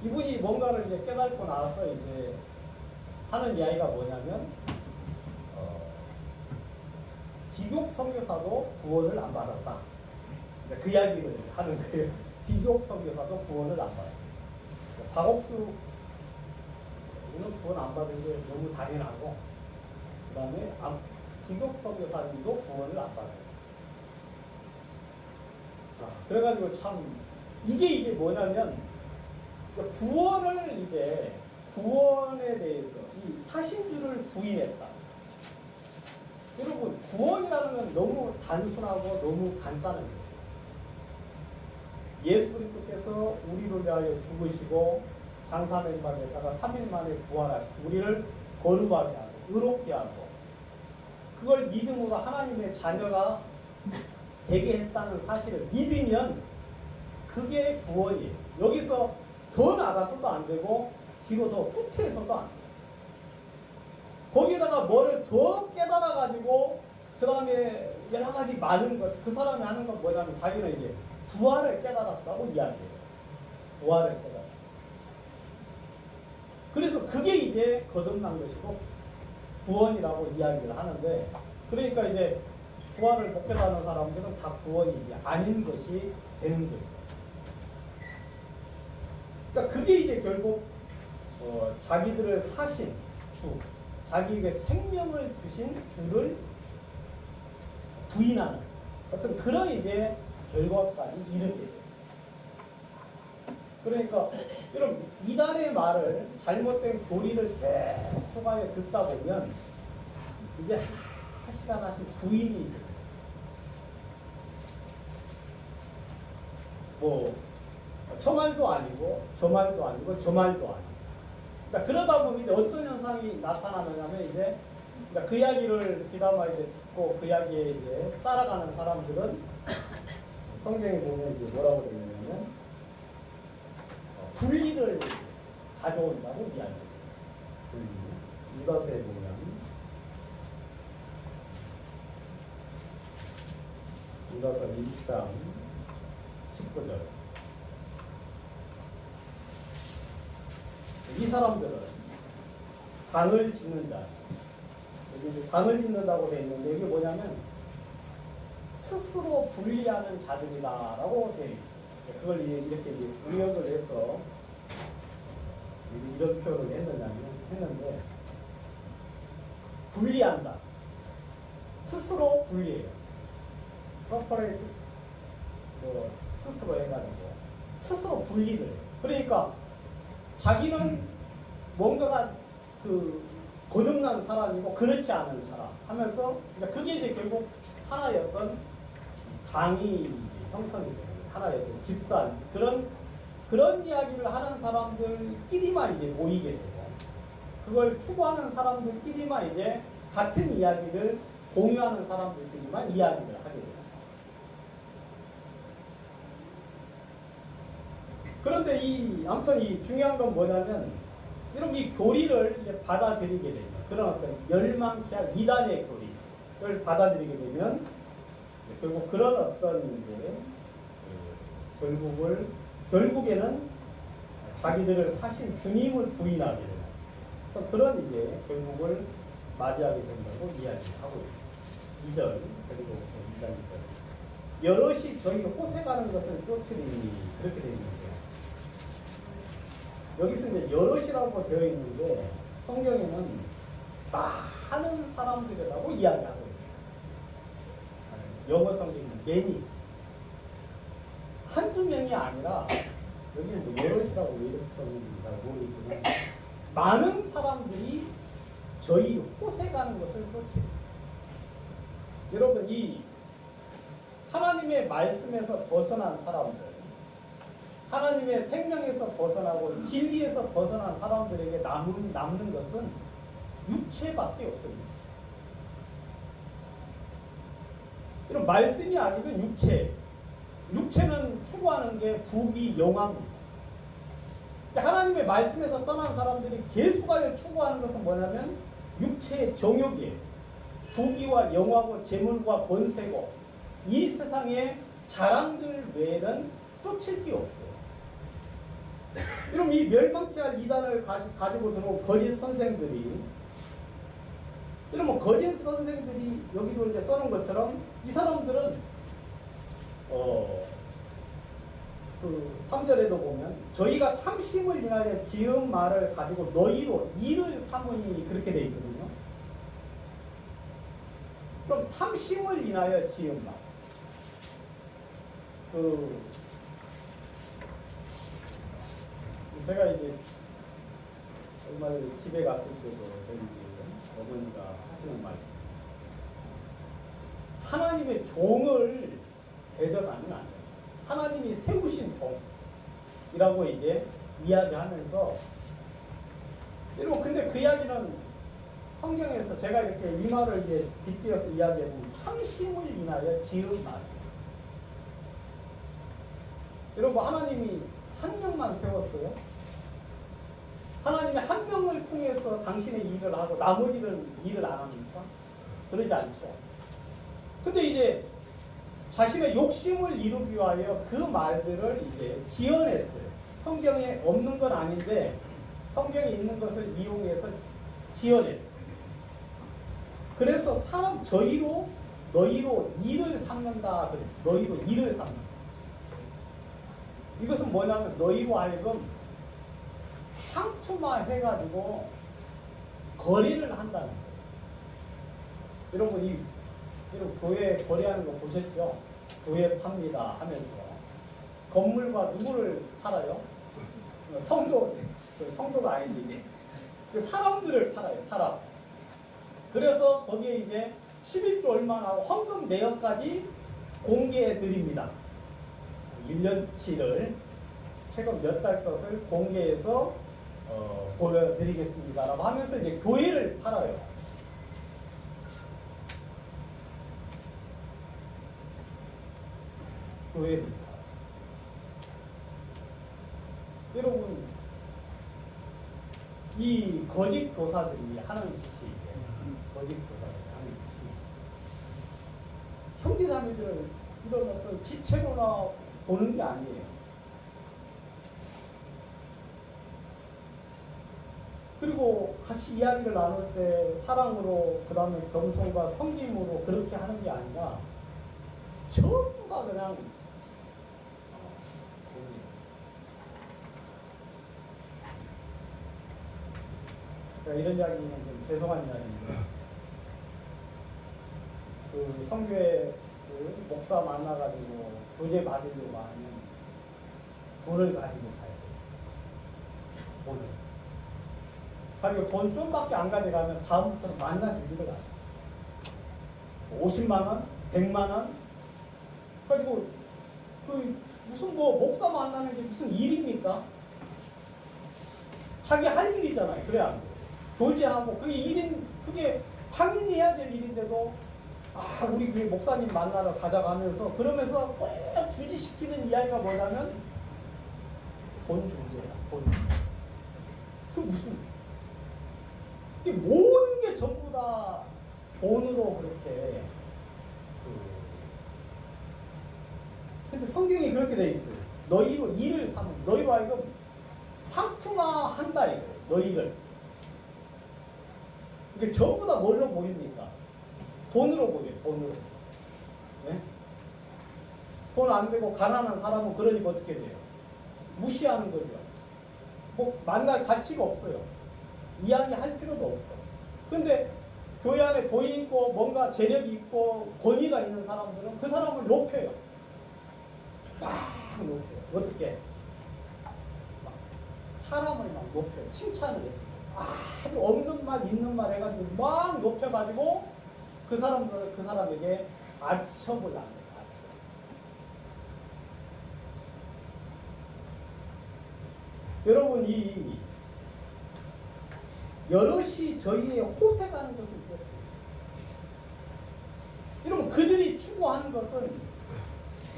이분이 뭔가를 이제 깨닫고 나서 이제 하는 이야기가 뭐냐면, 디귿 선교사도 구원을 안 받았다. 그 이야기를 하는 거예요. 디귿 선교사도 구원을 안 받았다. 박옥수 우리는 구원 안 받은 게 너무 당연하고, 그 다음에 기독 선교사님도 구원을 안 받아요. 그래가지고 참 이게 뭐냐면 구원을 이제 구원에 대해서 이 사신주를 부인했다. 여러분 구원이라는 건 너무 단순하고 너무 간단한 거예요. 예수 그리스도께서 우리를 위하여 죽으시고 장사맨바에다가 3일 만에 부활하시고 우리를 거룩하게 하고 의롭게 하고 그걸 믿음으로 하나님의 자녀가 되게 했다는 사실을 믿으면 그게 구원이에요. 여기서 더 나가서도 안 되고 뒤로 더 후퇴해서도 안 돼요. 거기에다가 뭐를 더 깨달아가지고 그 다음에 여러 가지 많은 것, 그 사람이 하는 건 뭐냐면 자기는 이제 부활을 깨달았다고 이야기해요. 부활을 깨달았다. 그래서 그게 이제 거듭난 것이고 구원이라고 이야기를 하는데, 그러니까 이제 부활을 못 깨달은 사람들은 다 구원이 이제 아닌 것이 되는 거예요. 그러니까 그게 이제 결국 자기들을 사신 주, 자기에게 생명을 주신 주를 부인하는 어떤 그런 이제 결과까지 이르게 돼요. 그러니까 여러분 이단의 말을 잘못된 교리를 계속하여 듣다 보면 이제 하나씩 하나씩 부인이 돼요. 뭐 저 말도 아니고 저 말도 아니고 저 말도 아니고. 그러니까 그러다 보면 이제 어떤 현상이 나타나느냐면 이제 그러니까 그 이야기를 귀담아 이제 듣고 그 이야기에 이제 따라가는 사람들은 성경에 보면 이제 뭐라고 되어 있냐면 분리를 가져온다고 이야기해요. 분리. 유다서에 보면 유다서 1장 19절. 이 사람들은 당을 짓는 자, 여기 당을 짓는다고 되어 있는데 이게 뭐냐면 스스로 분리하는 자들이다라고 되어 있어요. 그걸 이렇게 응역을 해서 이런 표현을 했는데 분리한다. 스스로 분리해요. 서퍼레이트 스스로 해가지고 스스로 분리를 해요. 그러니까 자기는 뭔가가 거듭난 사람이고 그렇지 않은 사람 하면서 그러니까 그게 이제 결국 하나의 어떤 당이 형성이 되는 하나의 어떤 집단 그런 이야기를 하는 사람들끼리만 이제 모이게 되고 그걸 추구하는 사람들끼리만 이제 같은 이야기를 공유하는 사람들끼리만 이야기를 하게 돼요. 그런데 아무튼 이 중요한 건 뭐냐면, 여러분 이 교리를 이제 받아들이게 되면, 그런 어떤 열망케 할 이단의 교리를 받아들이게 되면, 결국 그런 어떤 이제, 결국에는 자기들을 사신 주님을 부인하게 되는, 그런 이제 결국을 맞이하게 된다고 이야기하고 있습니다. 2절, 그리고 2절. 여럿이 저희 호세 가는 것을 쫓으리니, 그렇게 되어 있는데, 여기서 이제 여럿이라고 되어 있는데 성경에는 많은 사람들이라고 이야기하고 있어요. 영어 성경은 many. 한두 명이 아니라 여기는 뭐 여럿이라고 왜 이렇게 썼는지 잘 모르겠지만 많은 사람들이 저희 호세 가는 것을 쫓지. 여러분 이 하나님의 말씀에서 벗어난 사람들, 하나님의 생명에서 벗어나고 진리에서 벗어난 사람들에게 남는 것은 육체밖에 없어요. 이런 말씀이 아니면 육체. 육체는 추구하는 게 부귀 영화입니다. 하나님의 말씀에서 떠난 사람들이 계속하여 추구하는 것은 뭐냐면 육체의 정욕이에요. 부귀와 영화고 재물과 권세고 이 세상의 자랑들 외에는 쫓을 게 없어요. 그럼 이 멸망케 할 이단을 가지고 들어온 거짓 선생들이, 이러면 거짓 선생들이 여기도 이제 써놓은 것처럼 이 사람들은, 영어 성경은 many, 한두 명이 아니라 여기는 뭐 여럿이라고 왜 이렇게 썼는지 잘 모르겠지만 많은 사람들이 저희 호세 가는 것을 쫓지. 여러분 이 하나님의 말씀에서 벗어난 사람들, 하나님의 생명에서 벗어난 사람들에게 남는 것은 육체밖에 없어요. 그 3절에도 보면 저희가 참심을 인하여 지은 말을 가지고 너희로 이를 삼으니 그렇게 돼 있거든요. 그럼 참심을 인하여 지은 말. 제가 이제 정말 집에 갔을 때도 저희 어머니가 하시는 말씀. 하나님의 종을 대적하면 안 돼요. 하나님이 세우신 종이라고 이제 이야기하면서 여러분 근데 그 이야기는 성경에서 제가 이렇게 이 말을 이제 빗대어서 이야기해보면 참심을 인하여 지은 말. 여러분 하나님이 한 명만 세웠어요? 하나님이 한 명을 통해서 당신의 일을 하고 나머지는 일을 안 합니까? 그러지 않죠. 근데 이제 자신의 욕심을 이루기 위하여 그 말들을 이제 지어냈어요. 성경에 없는 건 아닌데 성경에 있는 것을 이용해서 지어냈어요. 그래서 사람 너희로 일을 삼는다 그랬어요. 너희로 일을 삼는다. 이것은 뭐냐면 너희로 하여금 상품화해가지고 거래를 한다는 거예요. 여러분 여러분 교회 거래하는 거 보셨죠? 교회 팝니다 하면서 건물과 누구를 팔아요? 성도가 아니지 사람들을 팔아요. 사람. 그래서 거기에 이제 11조 얼마나 헌금 내역까지 공개해 드립니다. 1년치를 최근 몇 달 것을 공개해서 보여드리겠습니다 라고 하면서 이제 교회를 팔아요. 교회를 팔아요. 여러분 이 거짓 교사들이 하는 짓이 거짓 교사들이 하는 짓이 형제자매들을 이런 어떤 지체로나 보는 게 아니에요. 그리고 같이 이야기를 나눌 때 사랑으로 그 다음에 겸손과 섬김으로 그렇게 하는 게 아니라 전부가 그냥 제가 이런 이야기는 좀 죄송한 이야기인데 그 성교회 그 목사 만나가지고 교제 받으려고 하면 돈을 가지고 가야 돼요. 돈을. 그리고 돈 좀밖에 안 가져가면 다음부터는 만나주기를 안 해요. 50만 원, 100만 원. 그리고 그 무슨 뭐 목사 만나는 게 무슨 일입니까? 자기 할 일이잖아요. 그래 안 돼요. 교제하고 그게 당연히 해야 될 일인데도 우리 교회 목사님 만나러 가져가면서 그러면서 꼭 주지시키는 이야기가 뭐냐면 돈 준대요. 돈. 그 무슨 이 모든 게 전부 다 돈으로 그렇게 근데 성경이 그렇게 돼 있어요. 너희로 일을 삼는 너희로 하여금 상품화한다 이거예요. 너희를. 이게 전부 다 뭘로 보입니까? 돈으로 보여요. 돈으로. 네? 돈 안 되고 가난한 사람은 그러니까 어떻게 돼요? 무시하는 거죠. 뭐 만날 가치가 없어요. 이야기할 필요도 없어. 근데 교회 안에 돈 있고 뭔가 재력이 있고 권위가 있는 사람들은 그 사람을 높여요. 막 높여요. 어떻게? 막 사람을 막 높여요. 칭찬을 해요. 아주 없는 말 있는 말 해가지고 막 높여가지고 그 사람에게 아첨을 합니다. 여러분 이 여럿이 저희의 호색하는 것을 보세요. 여러분 그들이 추구하는 것은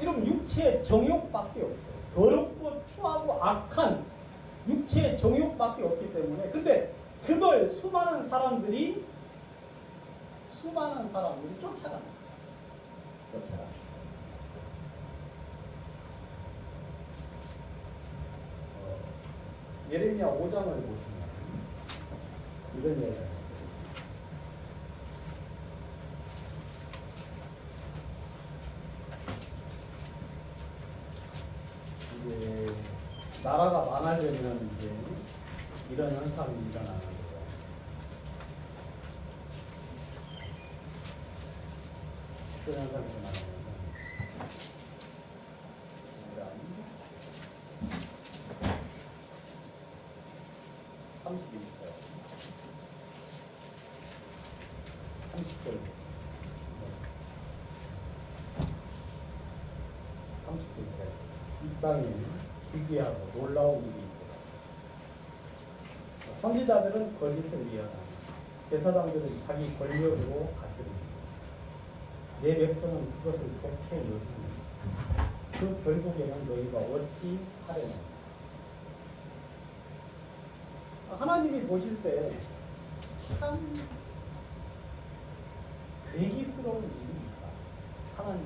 여러분 육체의 정욕밖에 없어요. 더럽고 추하고 악한 육체의 정욕밖에 없기 때문에 근데 그걸 수많은 사람들이 쫓아갑니다. 예레미야 5장을 보시면 이런 얘기가 있어요. 이게 나라가 망하려면 이제 이런 현상이 일어나는 거죠. 그런 현상이 일어나는 거죠. 32절. 30절. 30절. 이 땅에 기괴하고 놀라운 일이 있더라. 선지자들은 거짓을 예언하고 제사장들은 자기 권력으로 다스립니다. 내 백성은 그것을 좋게 여기니 그 결국에는 너희가 어찌 하려나. 하나님이 보실 때 참 괴기스러운 일입니다. 하나님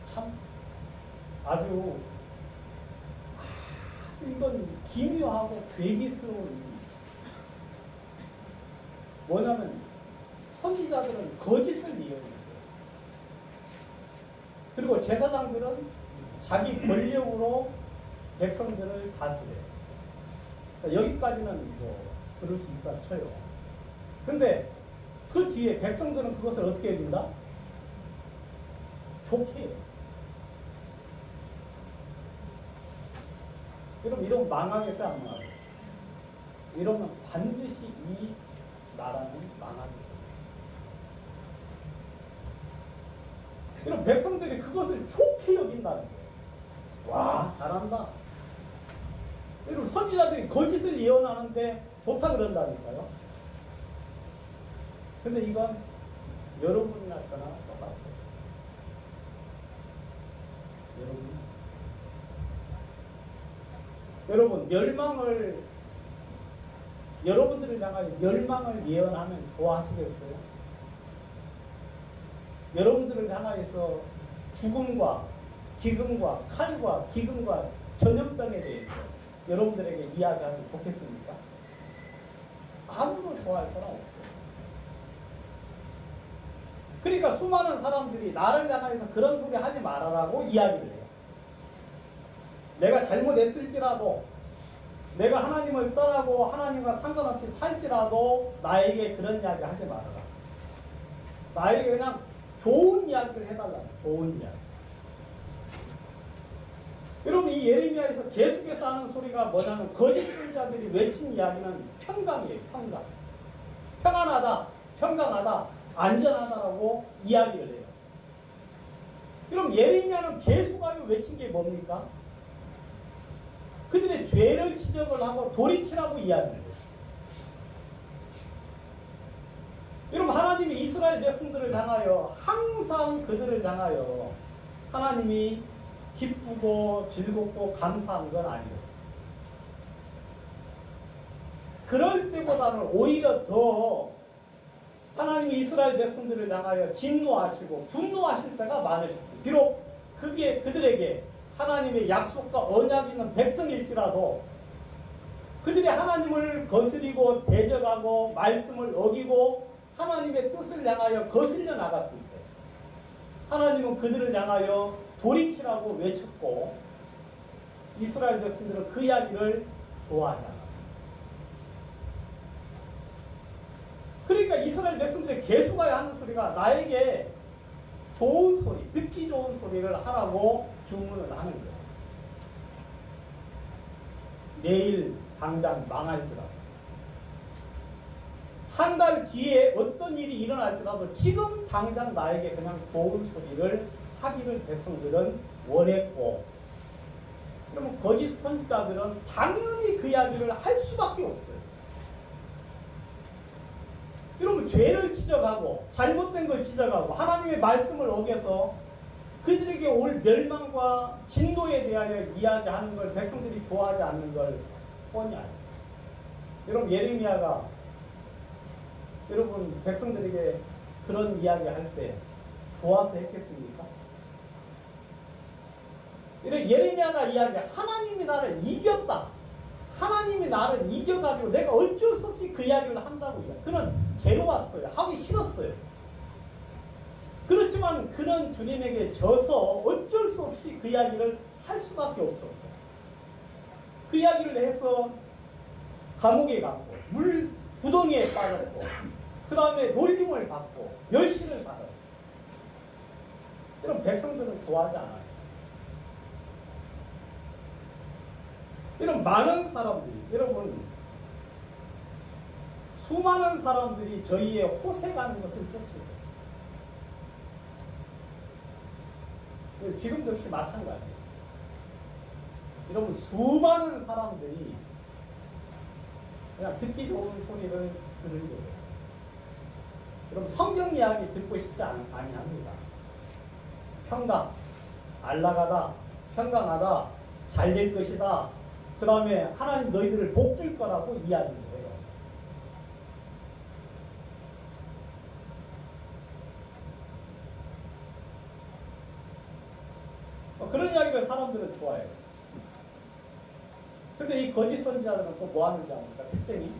참 아주 이건 기묘하고 괴기스러운 일입니다. 뭐냐면 선지자들은 거짓을 예언해요. 그리고 제사장들은 자기 권력으로 백성들을 다스려요. 여기까지는 뭐 그럴 수 있다 쳐요. 근데 그 뒤에 백성들은 그것을 어떻게 해준다? 좋게 해요. 여러분 이러면 망하겠어요? 안 망하겠어요? 이러면 반드시 이 나라는 망하게 돼요. 이런 백성들이 그것을 좋게 여긴다는 거예요. 와, 잘한다. 여러분 선지자들이 거짓을 예언하는데 좋다 그런다니까요. 근데 이건 여러분이나 저나 똑같아요. 여러분 여러분들을 향하여 멸망을 예언하면 좋아하시겠어요? 여러분들을 향하여서 죽음과 기근과 칼과 기근과 전염병에 대해서 여러분들에게 이야기하면 좋겠습니까? 아무도 좋아할 사람 없어요. 그러니까 수많은 사람들이 나를 향해서 그런 소리 하지 말아라고 이야기를 해요. 내가 잘못했을지라도 내가 하나님을 떠나고 하나님과 상관없이 살지라도 나에게 그런 이야기 하지 말아라. 나에게 그냥 좋은 이야기를 해달라. 좋은 이야기. 여러분 이 예레미야에서 계속해서 하는 소리가 뭐냐면 거짓 선지자들이 외친 이야기는 평강이에요. 평강. 평안하다. 평강하다. 안전하다라고 이야기를 해요. 그럼 예레미야는 계속하여 외친 게 뭡니까? 그들의 죄를 지적을 하고 돌이키라고 이야기를 해요. 여러분 하나님이 이스라엘 백성들을 향하여 항상 그들을 향하여 하나님이 기쁘고 즐겁고 감사한 건 아니었어요. 그럴 때보다는 오히려 더 하나님이 이스라엘 백성들을 향하여 진노하시고 분노하실 때가 많으셨어요. 비록 그게 그들에게 하나님의 약속과 언약이 있는 백성일지라도 그들이 하나님을 거스리고 대적하고 말씀을 어기고 하나님의 뜻을 향하여 거슬려 나갔을 때 하나님은 그들을 향하여 돌이키라고 외쳤고 이스라엘 백성들은 그 이야기를 좋아하지 않았어요. 그러니까 이스라엘 백성들이 계속해야 하는 소리가 나에게 좋은 소리, 듣기 좋은 소리를 하라고 주문을 하는 거예요. 내일 당장 망할지라도 한 달 뒤에 어떤 일이 일어날지라도 지금 당장 나에게 그냥 좋은 소리를 하기를 백성들은 원했고 그러면 거짓 선지자들은 당연히 그 이야기를 할 수밖에 없어요. 여러분 죄를 지적하고 잘못된 걸 지적하고 하나님의 말씀을 어겨서 그들에게 올 멸망과 진노에 대하여 이야기하는 걸 백성들이 좋아하지 않는 걸 뻔히 알아요. 여러분 예레미야가 여러분 백성들에게 그런 이야기 할 때 좋아서 했겠습니까? 이런 예레미야가 이야기 하나님이 나를 이겼다. 하나님이 나를 이겨가지고 내가 어쩔 수 없이 그 이야기를 한다고 이야기. 그는 괴로웠어요. 하기 싫었어요. 그렇지만 그는 주님에게 져서 어쩔 수 없이 그 이야기를 할 수밖에 없었고 그 이야기를 해서 감옥에 갔고 물 구덩이에 빠졌고 그 다음에 놀림을 받고 멸시를 받았어요. 이런 백성들은 좋아하지 않아요. 이런 많은 사람들이, 여러분 수많은 사람들이 저희의 호색하는 것을 쫓습니다. 지금도 역시 마찬가지예요. 여러분 수많은 사람들이 그냥 듣기 좋은 소리를 들으려 해요. 여러분 성경 이야기 듣고 싶지 아니합니다. 평강, 안락하다, 평강하다, 잘 될 것이다. 그 다음에 하나님 너희들을 복 줄 거라고 이야기를 해요. 그런 이야기를 사람들은 좋아해요. 근데 이 거짓 선지자들은 또 뭐 하는지 압니까? 특징이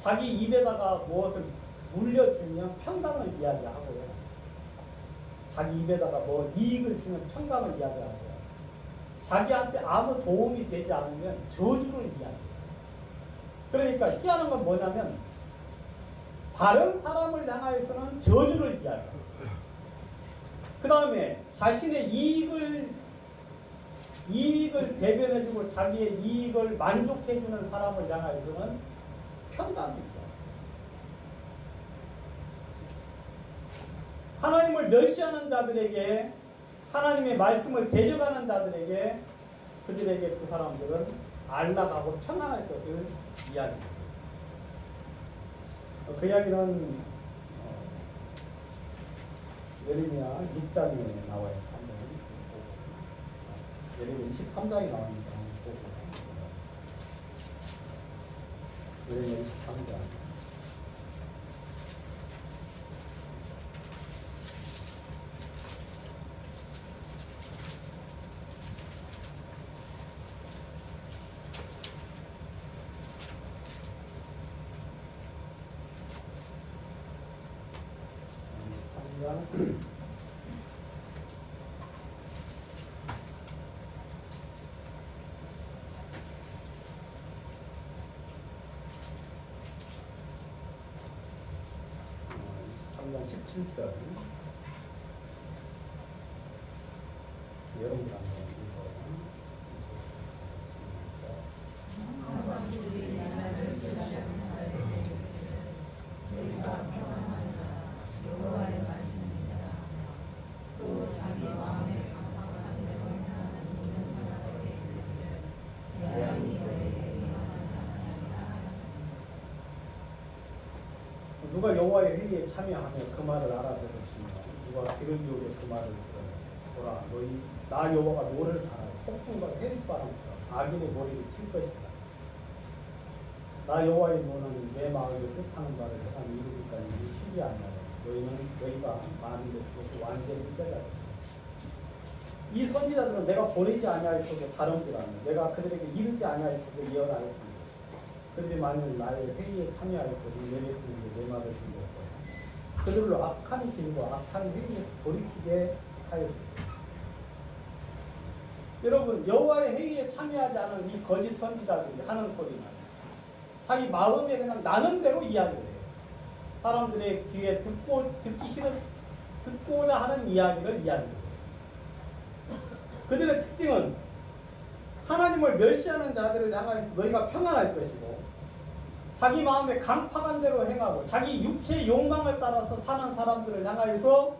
자기 입에다가 무엇을 물려주면 평강을 이야기하고요. 자기 입에다가 뭐 이익을 주면 평강을 이야기하고요. 자기한테 아무 도움이 되지 않으면 저주를 이야기해요. 그러니까 희한한 건 뭐냐면 다른 사람을 향하여서는 저주를 이야기해요. 그 다음에 자신의 이익을 대변해주고 자기의 이익을 만족해주는 사람을 향하여서는 평강입니다. 하나님을 멸시하는 자들에게, 하나님의 말씀을 대적하는 자들에게, 그들에게 그 사람들은 안락하고 평안할 것을 이야기합니다. 그 이야기는 예레미야 6장에 나와요. 예레미야 23장에 나옵니다. 예레미야 23장. 장 17절 여러분 누가 여호와의 회의에 참여하며 그 말을 알아들었으며 누가 귀를 기울여 그 말을 들으며 보라 너희 나 여호와가 노를 가라 폭풍과 해릿바람과 악인의 머리를 칠 것이다. 나 여호와의 노는 내 마음에 뜻하는 바를 세상 이루기까지 쉬지 아니하라. 너희가 많은 것으로 완전히 깨달아. 이 선지자들은 내가 보내지 아니하였으므로 다름질 않는 내가 그들에게 이르지 아니하였으므로 예언하였습니다. 그들이 만일 나의 회의에 참여하였거든 내 백성에게 내 말을 들렸어. 그들로 악한 길과 악한 행위에서 돌이키게 하였습니다. 여러분 여호와의 회의에 참여하지 않은 이 거짓 선지자들이 하는 소리는 자기 마음에 그냥 나는 대로 이야기를 해요. 사람들의 귀에 듣고자 하는 이야기를 이야기해요. 그들의 특징은 하나님을 멸시하는 자들을 향하여서 너희가 평안할 것이고 자기 마음에 강팍한 대로 행하고 자기 육체의 욕망을 따라서 사는 사람들을 향하여서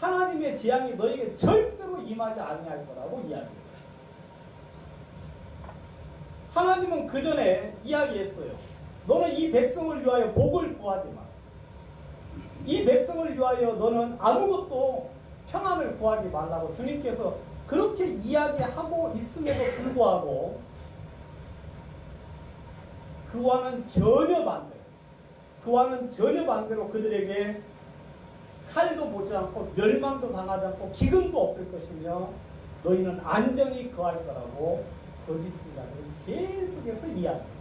하나님의 재앙이 너에게 절대로 임하지 아니할 거라고 이야기해요. 하나님은 그 전에 이야기했어요. 너는 이 백성을 위하여 복을 구하지 마. 이 백성을 위하여 너는 아무것도 평안을 구하지 말라고 주님께서 그렇게 이야기하고 있음에도 불구하고 그와는 전혀 반대로 그들에게 칼도 보지 않고 멸망도 당하지 않고 기근도 없을 것이며 너희는 안전히 거할 거라고 거짓 선지자들은 계속해서 이야기합니다.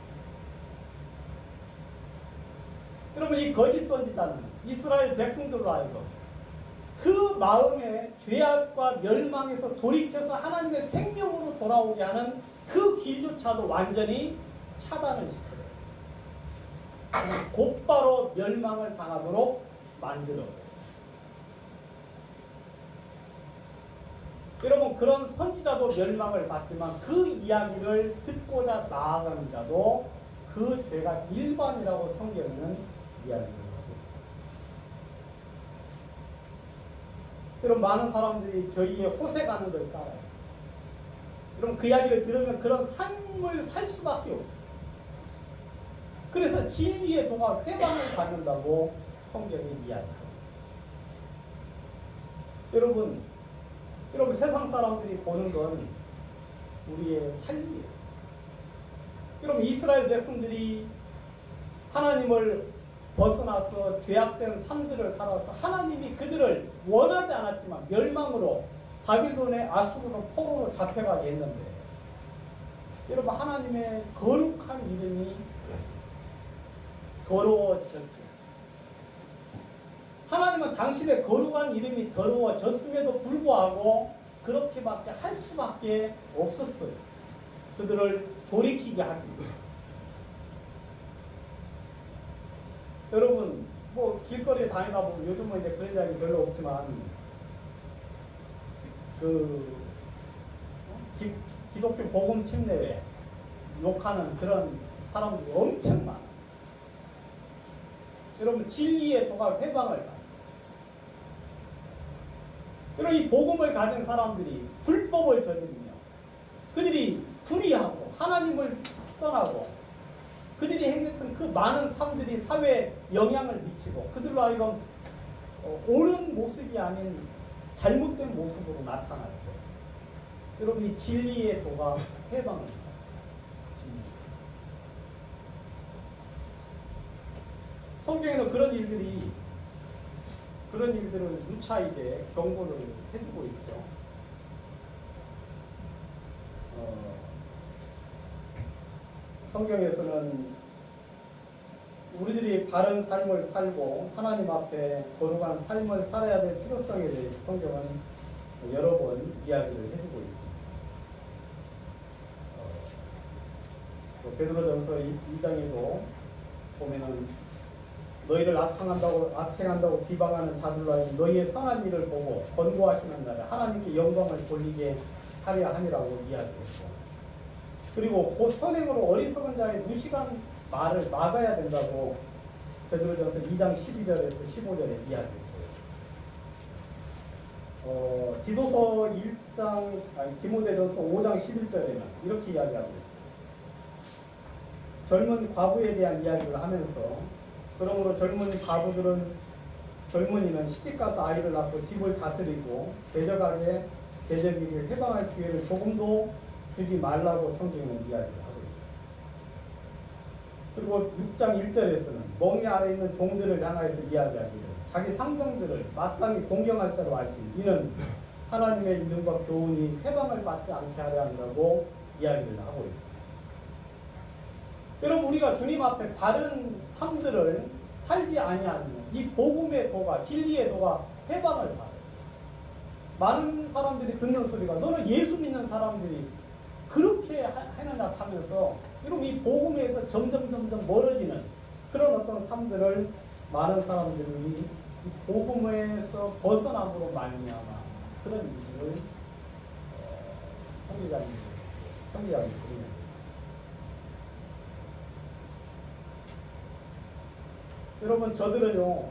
여러분 이 거짓 선지자는 이스라엘 백성들로 하여금 그 마음의 죄악과 멸망에서 돌이켜서 하나님의 생명으로 돌아오게 하는 그 길조차도 완전히 차단을 시켜요. 곧바로 멸망을 당하도록 만들어요. 여러분, 그런 선지자도 멸망을 받지만 그 이야기를 듣고자 나아가는 자도 그 죄가 일반이라고 성경에는 이야기를 하고 있습니다. 여러분, 많은 사람들이 저희의 호세 가는 걸 따라요. 여러분, 그 이야기를 들으면 그런 삶을 살 수밖에 없어요. 그래서 진리의 도가 회방을 받는다고 성경이 이야기합니다. 여러분, 세상 사람들이 보는 건 우리의 삶이에요. 여러분, 이스라엘 백성들이 하나님을 벗어나서 죄악된 삶들을 살아서 하나님이 그들을 원하지 않았지만 멸망으로 바빌론의 아수르로 포로로 잡혀가게 했는데, 여러분, 하나님의 거룩한 이름이 더러워졌죠. 하나님은 당신의 거룩한 이름이 더러워졌음에도 불구하고 그렇게밖에 할 수밖에 없었어요. 그들을 돌이키게 하기 위해. 여러분, 뭐 길거리에 다니다 보면 요즘은 이제 그런 이야기 별로 없지만 기독교 복음 침례회 욕하는 그런 사람들이 엄청 많아요. 여러분, 진리의 도가 회방을 가요. 여러분, 이 복음을 가진 사람들이 불법을 저지르며 그들이 불의하고 하나님을 떠나고 그들이 행했던 그 많은 삶들이 사회에 영향을 미치고 그들로 하여금 옳은 모습이 아닌 잘못된 모습으로 나타날 때, 여러분, 이 진리의 도가 회방을 가요. 성경에는 그런 일들을 누차이게 경고를 해주고 있죠. 성경에서는 우리들이 바른 삶을 살고 하나님 앞에 거룩한 삶을 살아야 될 필요성에 대해서 성경은 여러 번 이야기를 해주고 있습니다. 베드로전서 2장에도 보면은 너희를 악행한다고 비방하는 자들로 하여금 너희의 선한 일을 보고 권고하시는 날에 하나님께 영광을 돌리게 하려 함이라고 이야기했고, 그리고 곧 선행으로 어리석은 자의 무식한 말을 막아야 된다고 베드로전서 2장 12절에서 15절에 이야기했고요. 디모데전서 5장 11절에는 이렇게 이야기하고 있어요. 젊은 과부에 대한 이야기를 하면서, 그러므로 젊은이는 시집가서 아이를 낳고 집을 다스리고 대적에게 해방할 기회를 조금도 주지 말라고 성경은 이야기를 하고 있습니다. 그리고 6장 1절에서는 멍에 아래 있는 종들을 향하여서 이야기하기를 자기 상정들을 마땅히 공경할 자로 알지니 이는 하나님의 이름과 교훈이 해방을 받지 않게 하려 한다고 이야기를 하고 있습니다. 여러분, 우리가 주님 앞에 바른 삶들을 살지 아니하면 이 복음의 도가, 진리의 도가 해방을 받아요. 많은 사람들이 듣는 소리가 너는 예수 믿는 사람들이 그렇게 하느냐 하면서, 여러분, 이 복음에서 점점 멀어지는 그런 어떤 삶들을 많은 사람들이 이 복음에서 벗어남으로 말미암아 그런 일을 형제자매들이 드리는. 여러분, 저들은요,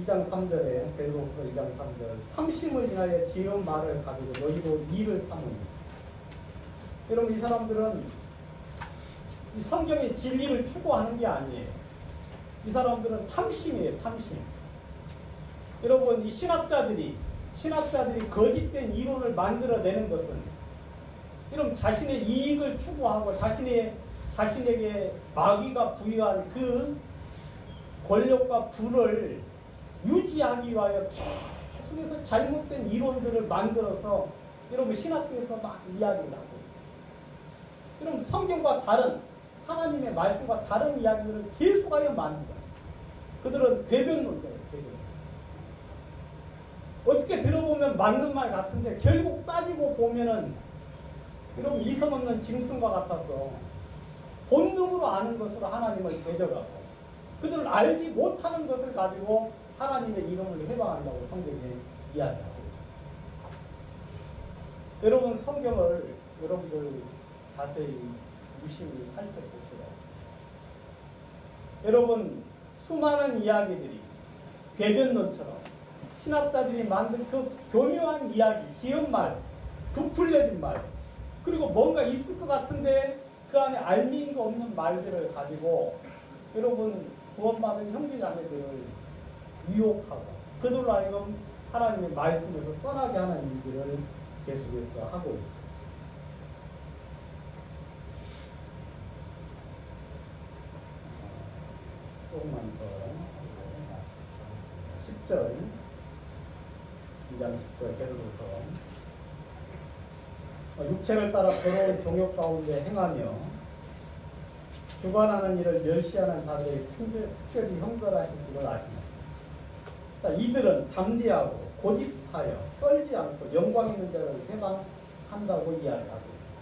2장 3절에 베드로후서 2장 3절 탐심을 인하여 지은 말을 가지고 너희도 이를 삼으니. 여러분, 이 사람들은 이 성경의 진리를 추구하는 게 아니에요. 이 사람들은 탐심이에요, 탐심. 여러분, 이 신학자들이 거짓된 이론을 만들어내는 것은, 여러분, 자신의 이익을 추구하고 자신에게 마귀가 부여한 그 권력과 부를 유지하기 위하여 계속해서 잘못된 이론들을 만들어서 여러분 신학교에서 막 이야기를 하고 있어요. 여러분, 성경과 다른 하나님의 말씀과 다른 이야기들을 계속하여 만들어요. 그들은 괴변론자예요, 괴변론. 어떻게 들어보면 맞는 말 같은데 결국 따지고 보면은 이런 이성 없는 짐승과 같아서 본능으로 아는 것으로 하나님을 대적하고 그들은 알지 못하는 것을 가지고 하나님의 이름을 해방한다고 성경에 이야기하고 있습니다. 여러분 성경을 여러분들 자세히 유심히 살펴보시라. 여러분 수많은 이야기들이 궤변론처럼 신학자들이 만든 그 교묘한 이야기, 지은말, 부풀려진 말, 그리고 뭔가 있을 것 같은데 그 안에 알미가 없는 말들을 가지고 여러분 구원받은 형제자매들을 유혹하고 그들로 하여금 하나님의 말씀에서 떠나게 하는 일들을 계속해서 하고 있습니다. 조금만 더 10절 2장 10절 베드로서 육체를 따라 더러운 종욕 가운데 행하며 주관하는 일을 멸시하는 자들이 특별히 형벌하실 줄을 아십니다. 이들은 담대하고 고집하여 떨지 않고 영광 있는 자를 해방한다고 이야기하고 있습니다.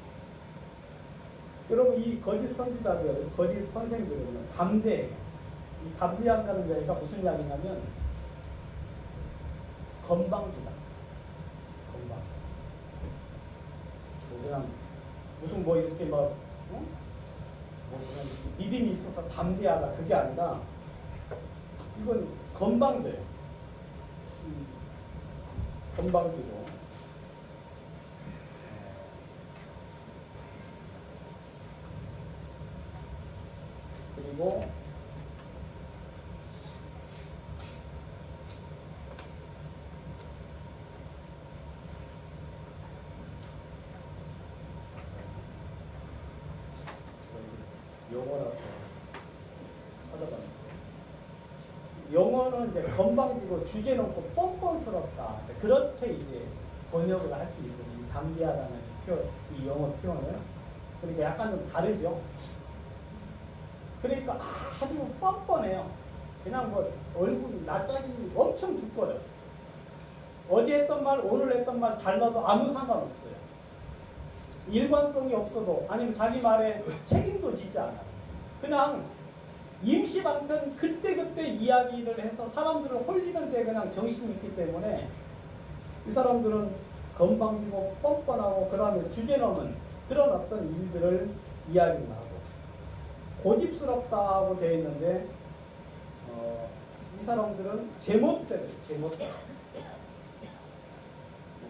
여러분 이 거짓 선지자들, 거짓 선생들은 담대해요. 이 담대한다는 얘기가 무슨 이야기냐면 건방지다. 건방. 그냥 무슨 뭐 이렇게 막 뭐 그냥 믿음이 있어서 담대하다 그게 아니라 이건 건방져요. 건방지고 그리고 영어라서 찾아봤는데 영어는 이제 건방지고 주제 놓고 뻔뻔스럽다 그렇게 이제 번역을 할 수 있거든요. 담대하다는 표현, 이 영어 표현을. 그러니까 약간 좀 다르죠. 그러니까 아주 뻔뻔해요. 그냥 뭐 얼굴 낯짝이 엄청 두꺼워요. 어제 했던 말, 오늘 했던 말 달라도 아무 상관없어요. 일관성이 없어도 아니면 자기 말에 책임도 지지 않아요. 그냥 임시방편 그때그때 이야기를 해서 사람들을 홀리는데 그냥 정신이 있기 때문에 이 사람들은 건방지고 뻔뻔하고 그 다음에 주제넘은 그런 어떤 일들을 이야기를 하고 고집스럽다고 되어 있는데 이 사람들은 제멋대로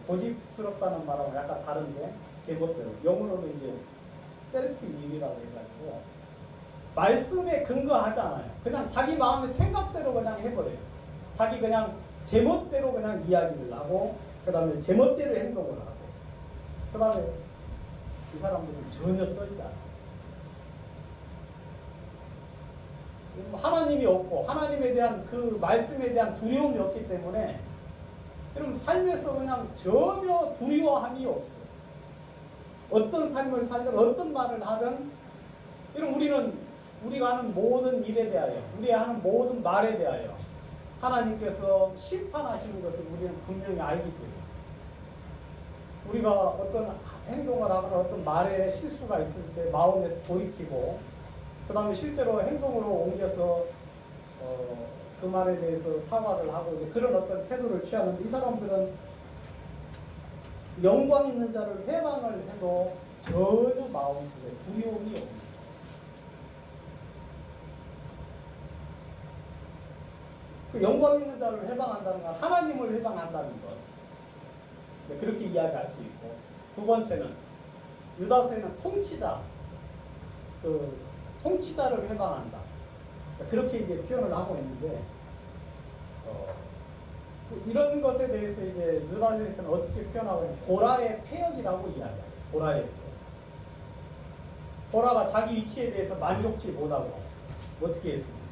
고집스럽다는 말하고 약간 다른데 제멋대로 영어로도 이제 셀프 윌이라고 해가지고 말씀에 근거하지 않아요. 그냥 자기 마음의 생각대로 그냥 해버려요. 자기 그냥 제멋대로 그냥 이야기를 하고 그 다음에 제멋대로 행동을 하고 그 다음에 이 사람들은 전혀 떨지 않아요. 하나님이 없고 하나님에 대한 그 말씀에 대한 두려움이 없기 때문에 여러분 삶에서 그냥 전혀 두려워함이 없어요. 어떤 삶을 살든 어떤 말을 하든 여러분 우리가 하는 모든 일에 대하여 우리가 하는 모든 말에 대하여 하나님께서 심판하시는 것을 우리는 분명히 알기 때문에 우리가 어떤 행동을 하거나 어떤 말에 실수가 있을 때 마음에서 돌이키고 그 다음에 실제로 행동으로 옮겨서 그 말에 대해서 사과를 하고 그런 어떤 태도를 취하는데 이 사람들은 영광 있는 자를 해방을 해도 전혀 마음속에 두려움이 없는 그 영광 있는 자를 해방한다는 건 하나님을 해방한다는 것 그렇게 이야기할 수 있고 두 번째는 유다서에는 통치자 통치자를 해방한다 그렇게 이제 표현을 하고 있는데 이런 것에 대해서 이제 유다서에서는 어떻게 표현하고 있냐면 보라의 폐역이라고 이야기해요. 보라의 폐역. 보라가 자기 위치에 대해서 만족치 못하고 어떻게 했습니까?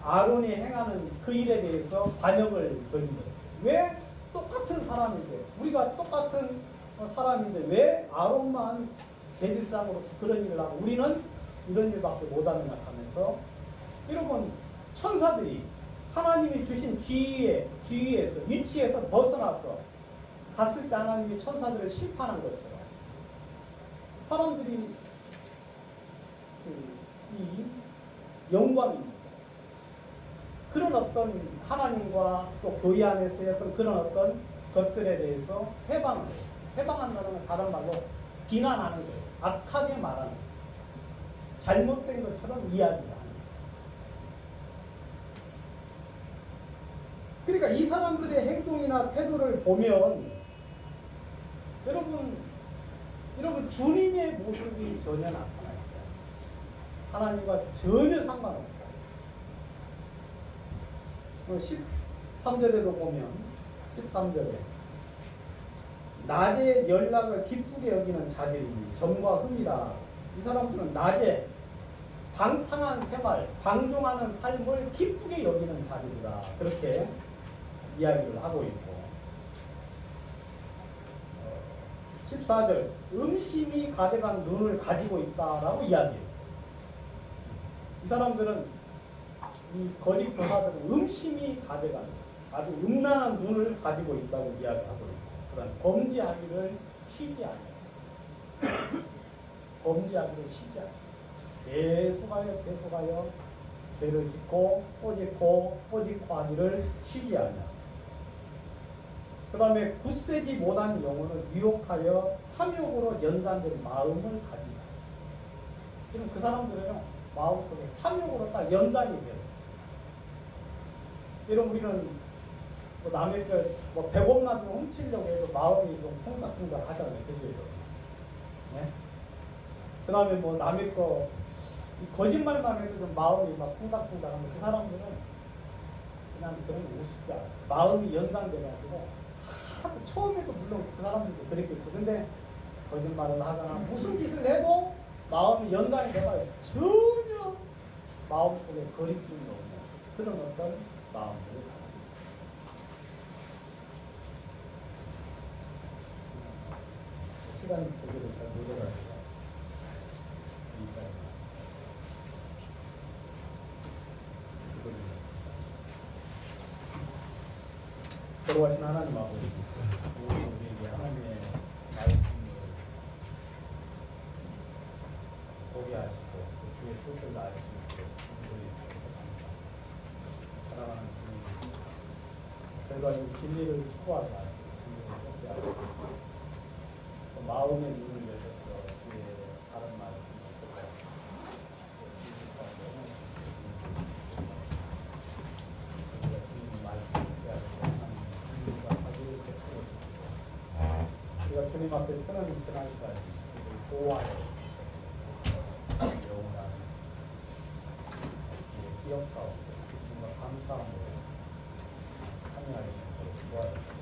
아론이 행하는 그 일에 대해서 반역을 벌인 거예요. 왜 똑같은 사람인데 우리가 똑같은 사람인데 왜 아론만 대질상으로서 그런 일을 하고 우리는 이런 일밖에 못하는가 하면서 여러분 천사들이 하나님이 주신 지위에서 위치에서 벗어나서 갔을 때 하나님이 천사들을 심판한 것처럼 사람들이 이 영광입니다. 그런 어떤 하나님과 또 교회 안에서의 그런 어떤 것들에 대해서 해방한다는 건 다른 말로 비난하는 거예요. 악하게 말하는 거예요. 잘못된 것처럼 이야기를 하는 거예요. 그러니까 이 사람들의 행동이나 태도를 보면 여러분 주님의 모습이 전혀 나타나 있다. 하나님과 전혀 상관없다. 13절에도 보면 13절에 낮에 연락을 기쁘게 여기는 자들이니 점과 흠이라. 이 사람들은 낮에 방탕한 생활, 방종하는 삶을 기쁘게 여기는 자들이라. 그렇게 이야기를 하고 있고 14절 음심이 가득한 눈을 가지고 있다라고 이야기했어요. 이 사람들은 이 거짓 교사들은 음심이 가득한 아주 음란한 눈을 가지고 있다고 이야기하고 있고 그런 범죄하기를 쉬지 않아요. 범죄하기를 쉬지 않아요. 계속하여 죄를 짓고 꼬짓고 하기를 쉬지 않아요. 그 다음에 굳세지 못한 영혼을 유혹하여 탐욕으로 연단된 마음을 가진다. 그럼 그 사람들은요, 마음속에 탐욕으로 딱 연단이 되었어요. 이런 우리는 뭐 남의 거 배고프나 좀 훔치려고 해도 마음이 좀 콩닥콩닥 하잖아요. 그죠? 네? 그 다음에 뭐 남의 거 거짓말만 해도 좀 마음이 막 콩닥콩닥 하면 그 사람들은 그냥 그런 거 우습지 않아요. 마음이 연상돼가지고 처음에도 물론 그 사람들도 그랬겠죠. 근데 거짓말을 하거나 무슨 짓을 해도 마음이 연관이 돼가지고 전혀 마음속에 거리낌이 없는 그런 어떤 마음들을 가집니다. 시간이 되기를 잘 모자라서 걸어가신 하나님 아버지, 우리에게 하나님의 말씀을 보게 하시고 주의 뜻을 알 수 있게 인도해 주셔서 감사합니다. 사랑하는 주님, 저희가 이 진리를 추구하지 마시고 진리를 쫓게 하시고 또 마음의 눈을 열어서 주의 다른 말씀을 듣고 우리가 주님 앞에 서는 그날까지 우리를 보호하여 주셨습니다. 영원한 기억 가운데 정말 감사함으로 참여하여 주시도록 도와주시옵소서.